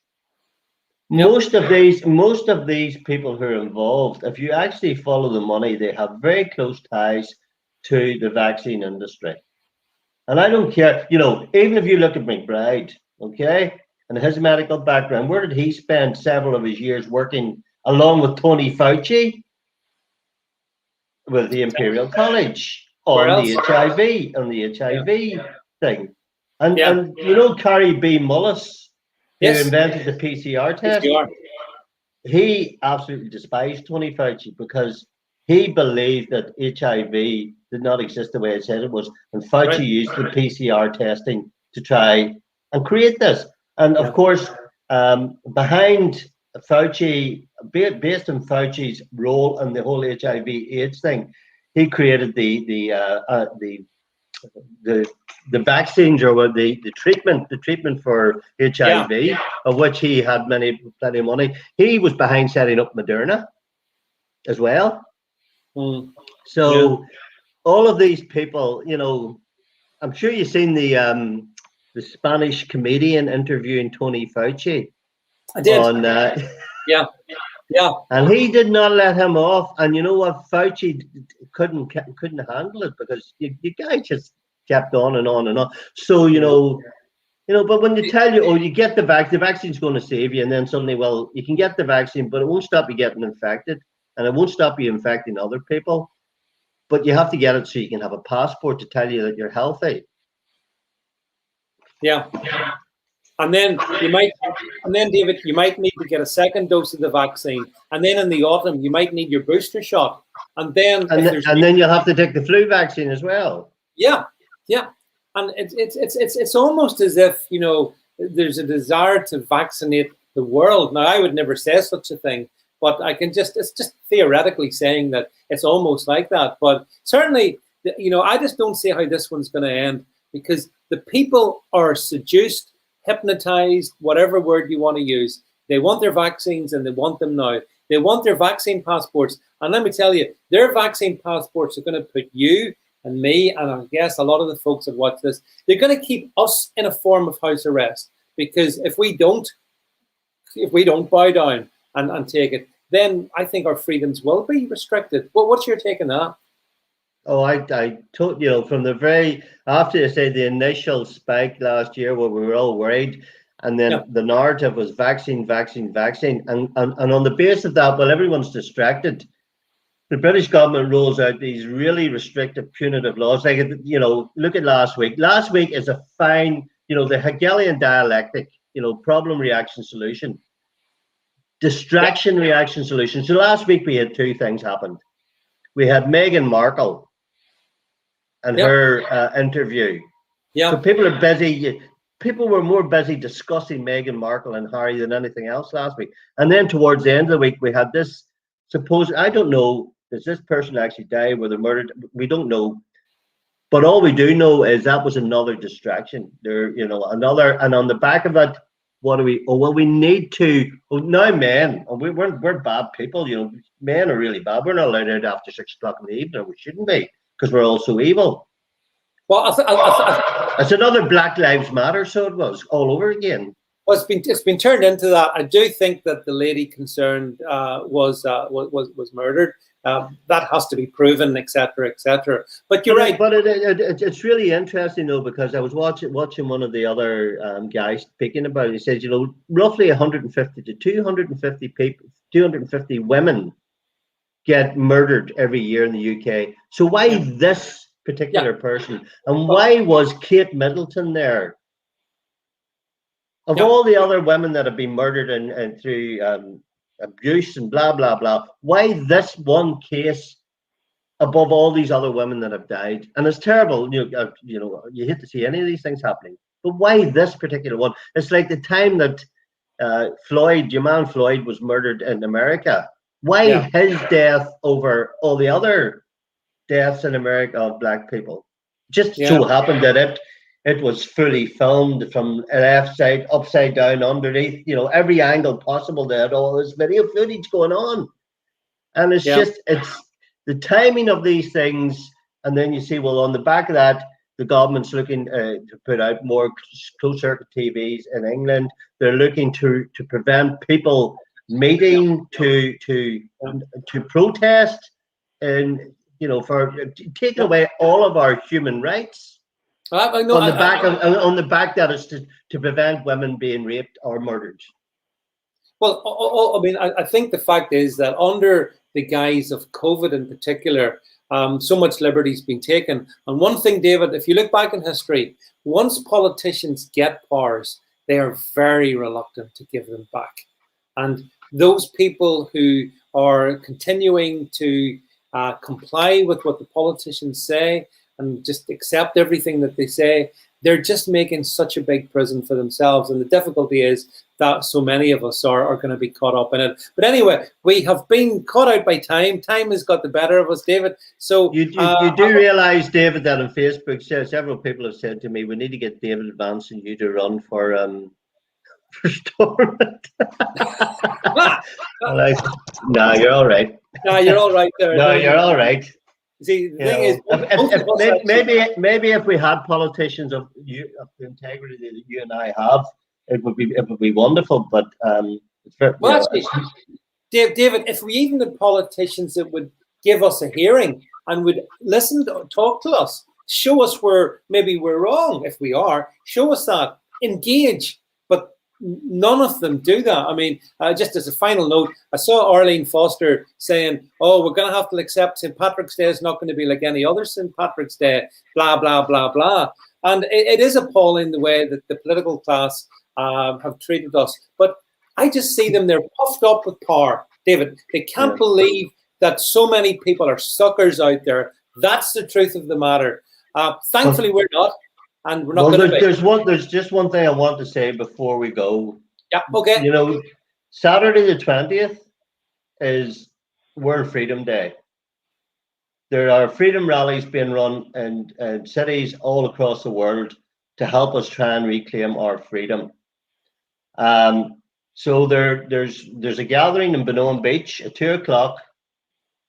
Most of these people who are involved, if you actually follow the money, they have very close ties to the vaccine industry. And I don't care, you know, even if you look at McBride, okay, and his medical background, where did he spend several of his years working along with Tony Fauci with the Imperial College on the HIV thing? And you know, Carrie B. Mullis, who invented the PCR test, he absolutely despised Tony Fauci because he believed that HIV did not exist the way it said it was, and Fauci used the PCR testing to try and create this. And of course, behind Fauci, based on Fauci's role in the whole HIV/AIDS thing, he created the vaccines, or the treatment for HIV, of which he had plenty of money. He was behind setting up Moderna as well. So all of these people, you know, I'm sure you've seen the Spanish comedian interviewing Tony Fauci.
I did.
And he did not let him off. And you know what? Fauci couldn't handle it, because you guys just kept on and on and on. So you know, but when you tell you, oh, you get the vaccine's going to save you, and then suddenly, well, you can get the vaccine, but it won't stop you getting infected, and it won't stop you infecting other people. But you have to get it so you can have a passport to tell you that you're healthy.
And then David, you might need to get a second dose of the vaccine, and then in the autumn you might need your booster shot, and then
you'll have to take the flu vaccine as well.
And it's almost as if, you know, there's a desire to vaccinate the world. Now, I would never say such a thing, but it's just theoretically saying that it's almost like that. But certainly I just don't see how this one's going to end, because the people are seduced, hypnotized, whatever word you want to use. They want their vaccines, and they want them now. They want their vaccine passports. And let me tell you, their vaccine passports are going to put you and me, and I guess a lot of the folks that watch this, they're going to keep us in a form of house arrest. Because if we don't bow down and take it, then I think our freedoms will be restricted. Well, what's your take on that?
Oh, I told from the very after the initial spike last year where we were all worried, and then the narrative was vaccine, vaccine, vaccine, and on the base of that, well, everyone's distracted. The British government rolls out these really restrictive, punitive laws. Like, look at last week. Last week is a fine, the Hegelian dialectic, problem, reaction, solution. Distraction, reaction, solution. So last week we had two things happen. We had Meghan Markle and her interview. Yeah. So people are busy. People were more busy discussing Meghan Markle and Harry than anything else last week. And then towards the end of the week, we had this supposed, I don't know, does this person actually die? Were they murdered? We don't know. But all we do know is that was another distraction. Another, and on the back of that, what do we? Oh, well, we need to. Well, now men, and we're bad people. Men are really bad. We're not allowed out after 6 o'clock in the evening. We shouldn't be, because we're all so evil. Well, it's another Black Lives Matter. So it was all over again.
Well, it's been turned into that. I do think that the lady concerned was murdered. That has to be proven, etc., etc. But you're right.
But it's really interesting though, because I was watching one of the other guys speaking about it. He says, roughly 150 to 250 people, 250 women get murdered every year in the UK. So why this particular person, and why was Kate Middleton there? Of all the other women that have been murdered and through abuse and blah blah blah, why this one case above all these other women that have died? And it's terrible. You hate to see any of these things happening, but why this particular one? It's like the time that your man Floyd was murdered in America. Why his death over all the other deaths in America of Black people? Just so happened that it was fully filmed from left side, upside down, underneath, every angle possible. They had all this video footage going on. And it's it's the timing of these things. And then you see, well, on the back of that, the government's looking to put out more closed circuit TVs in England. They're looking to prevent people meeting to protest, and for taking away all of our human rights. On the back that is to prevent women being raped or murdered.
Well, I mean, I think the fact is that under the guise of COVID in particular, so much liberty's been taken. And one thing, David, if you look back in history, once politicians get powers, they are very reluctant to give them back. And those people who are continuing to comply with what the politicians say and just accept everything that they say, they're just making such a big prison for themselves. And the difficulty is that so many of us are going to be caught up in it. But anyway, we have been caught out by time. Time has got the better of us, David. So
you do realize, David, that on Facebook, several people have said to me, we need to get David, Vance, and you to run for Stormont. No, you're all right.
No, you're all right there.
No, you're all right.
See, the thing is,
maybe if we had politicians of the integrity that you and I have, it would be wonderful. But
actually, David, if we even had politicians that would give us a hearing and would listen, talk to us, show us where maybe we're wrong. If we are, show us that, engage. But none of them do that. I mean, just as a final note, I saw Arlene Foster saying, oh, we're going to have to accept St. Patrick's Day is not going to be like any other St. Patrick's Day, blah, blah, blah, blah. And it is appalling the way that the political class have treated us. But I just see them, they're puffed up with power. David, they can't believe that so many people are suckers out there. That's the truth of the matter. Thankfully, we're not. And we're not going to
there's just one thing I want to say before we go.
Yeah, okay.
Saturday the 20th is World Freedom Day. There are freedom rallies being run in cities all across the world to help us try and reclaim our freedom. So there's a gathering in Benone Beach at 2 o'clock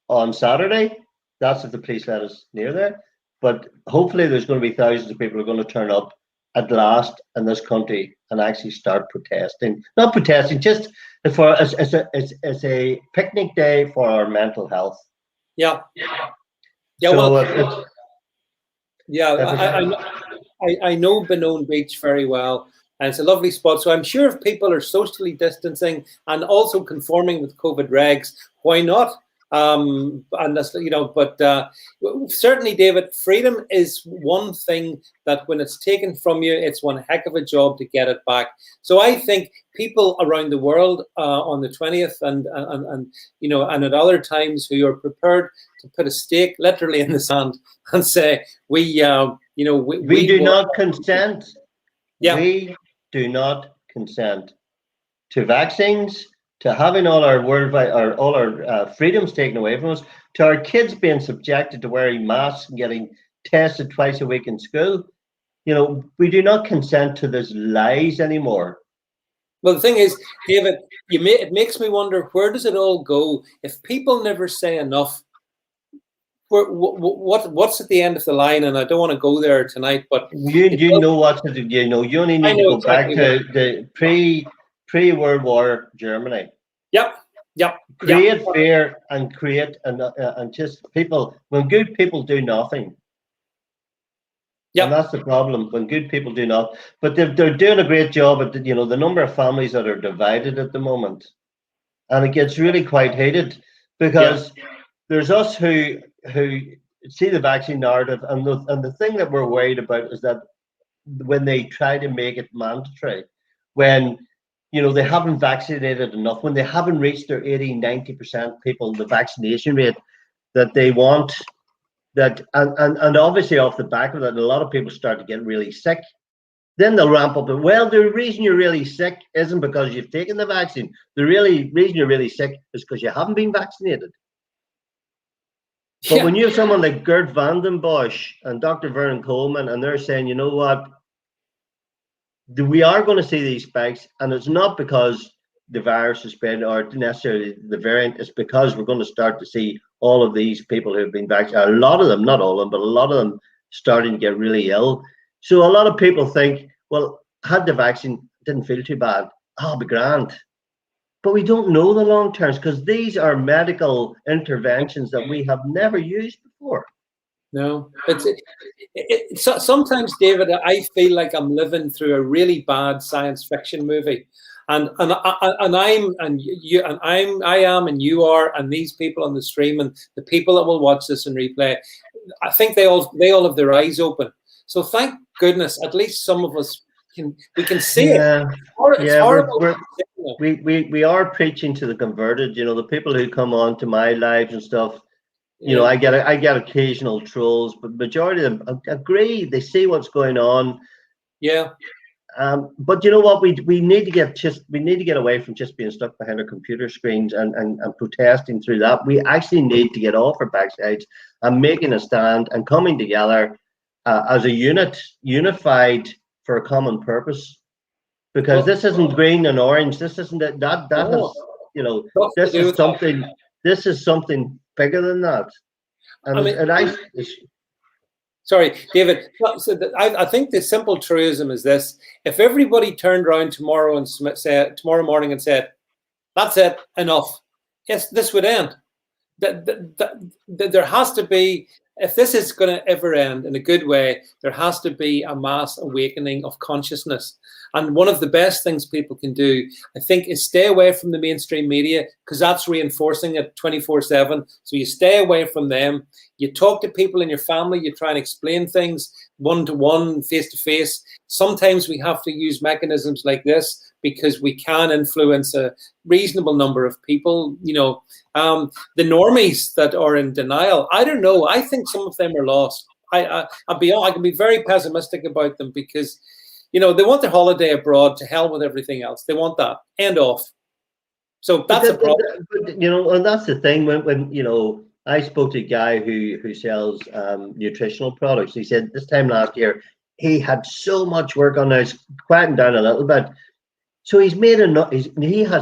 on Saturday. That's if the police let us near there. But hopefully there's going to be thousands of people who are going to turn up at last in this country and actually start protesting. Not protesting, just for it's a picnic day for our mental health.
Yeah. Yeah.
So
Well, I know Benone Beach very well, and it's a lovely spot. So I'm sure if people are socially distancing and also conforming with COVID regs, why not? And that's, but certainly, David, freedom is one thing that when it's taken from you, it's one heck of a job to get it back. So I think people around the world on the 20th and at other times who are prepared to put a stake literally in the sand and say we
do not consent.
Yeah.
We do not consent to vaccines, to having all our freedoms taken away from us, to our kids being subjected to wearing masks and getting tested twice a week in school. We do not consent to these lies anymore.
Well, the thing is, David, it makes me wonder, where does it all go if people never say enough? What's at the end of the line? And I don't want to go there tonight, but
you know what to do. You only need to go exactly back to the pre-World War Germany.
Yep.
Create fear and create and just people. When good people do nothing. Yeah, and that's the problem. When good people do not, but they're doing a great job at the number of families that are divided at the moment, and it gets really quite hated because there's us who see the vaccine narrative, and the thing that we're worried about is that when they try to make it mandatory, when they haven't vaccinated enough, when they haven't reached their 80-90% people the vaccination rate that they want, that and obviously off the back of that, a lot of people start to get really sick. Then they'll ramp up and, well, the reason you're really sick isn't because you've taken the vaccine. The reason you're really sick is because you haven't been vaccinated. But when you have someone like Gert van den Bosch and Dr. Vernon Coleman, and they're saying, you know what, we are going to see these spikes, and it's not because the virus is spreading or necessarily the variant, it's because we're going to start to see all of these people who have been vaccinated, a lot of them, not all of them, but a lot of them starting to get really ill. So a lot of people think, well, had the vaccine, didn't feel too bad, I'll be grand. But we don't know the long terms because these are medical interventions that we have never used before.
No, so sometimes, David, I feel like I'm living through a really bad science fiction movie, and I'm and you and I am and you are, and these people on the stream and the people that will watch this in replay, I think they all have their eyes open. So thank goodness, at least some of us can see it.
We are preaching to the converted. The people who come on to my lives and stuff. I get occasional trolls, but majority of them agree. They see what's going on.
Yeah.
But you know what? We need to get away from just being stuck behind our computer screens and protesting through that. We actually need to get off our backsides and making a stand and coming together as a unit, unified for a common purpose. Because this isn't green and orange. This isn't it. This is something bigger than that.
Sorry, David. So I think the simple truism is this: if everybody turned around tomorrow morning and said, "That's it, enough," yes, this would end. There has to be, if this is going to ever end in a good way, there has to be a mass awakening of consciousness. And one of the best things people can do, I think, is stay away from the mainstream media, because that's reinforcing it 24/7. So you stay away from them. You talk to people in your family. You try and explain things one-to-one, face-to-face. Sometimes we have to use mechanisms like this because we can influence a reasonable number of people. The normies that are in denial, I don't know. I think some of them are lost. I can be very pessimistic about them because, they want their holiday abroad. To hell with everything else. They want that. End off. So that's a problem.
And that's the thing when I spoke to a guy who sells nutritional products. He said this time last year he had so much work on it. It's quieting down a little bit. So he has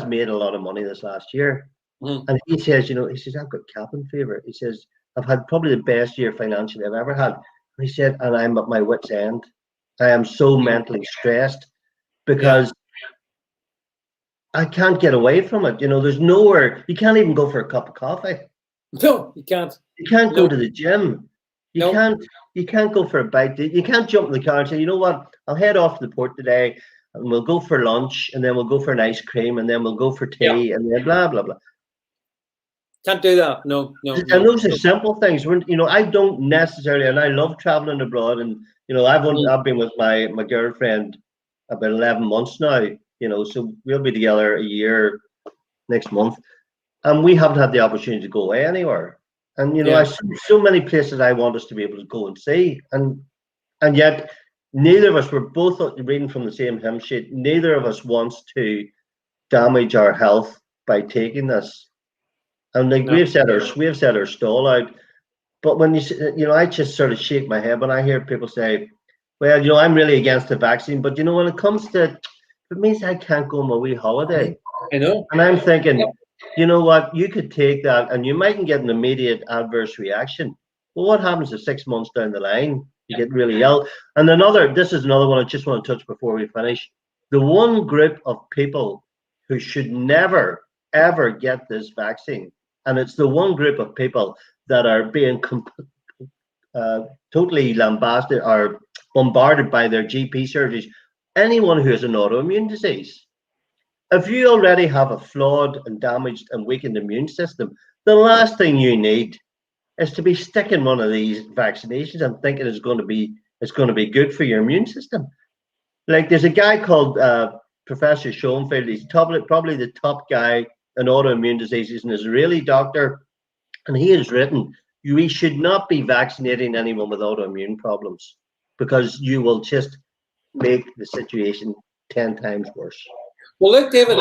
made a lot of money this last year. And he says, I've got cabin fever. He says, I've had probably the best year financially I've ever had. And he said, and I'm at my wit's end. I am so mentally stressed because I can't get away from it. There's nowhere. You can't even go for a cup of coffee.
No, you can't.
You can't go to the gym. You can't go for a bite. You can't jump in the car and say, you know what, I'll head off to the port today and we'll go for lunch and then we'll go for an ice cream and then we'll go for tea and then blah, blah, blah.
Can't do that. No.
And those are simple things. I don't necessarily, and I love traveling abroad. And I've been with my girlfriend about 11 months now. So we'll be together a year next month, and we haven't had the opportunity to go away anywhere. And I see so many places I want us to be able to go and see, and yet neither of us, we're both reading from the same hymn sheet. Neither of us wants to damage our health by taking this. And we have set our stall out, but when I just sort of shake my head when I hear people say, "Well, I'm really against the vaccine," but when it comes to it means I can't go on my wee holiday.
I know,
and I'm thinking, you know what, you could take that, and you mightn't get an immediate adverse reaction. Well, what happens if 6 months down the line you get really ill? And this is another one I just want to touch before we finish. The one group of people who should never ever get this vaccine. And it's the one group of people that are being totally lambasted or bombarded by their GP surgeries. Anyone who has an autoimmune disease. If you already have a flawed and damaged and weakened immune system, the last thing you need is to be sticking one of these vaccinations and thinking it's going to be good for your immune system. Like there's a guy called Professor Schoenfeld. He's probably the top guy in autoimmune diseases, an Israeli doctor, and he has written, we should not be vaccinating anyone with autoimmune problems because you will just make the situation 10 times worse.
Well, look, David,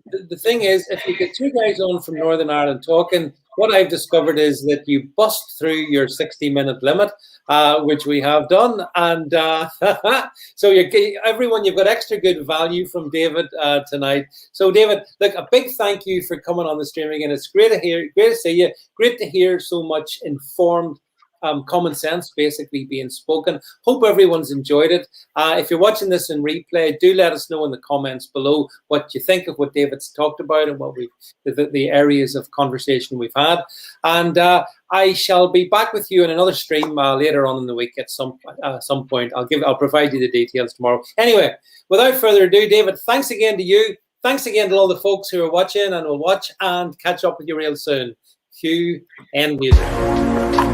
the thing is, if you get two guys on from Northern Ireland talking, what I've discovered is that you bust through your 60-minute limit, which we have done. And so everyone, you've got extra good value from David tonight. So, David, look, a big thank you for coming on the stream again. It's great to see you. Great to hear so much informed common sense basically being spoken. Hope everyone's enjoyed it. If you're watching this in replay, do let us know in the comments below what you think of what David's talked about and what the areas of conversation we've had. And I shall be back with you in another stream later on in the week at some point. I'll provide you the details tomorrow. Anyway, without further ado, David, thanks again to you. Thanks again to all the folks who are watching and will watch, and catch up with you real soon. Cue end music.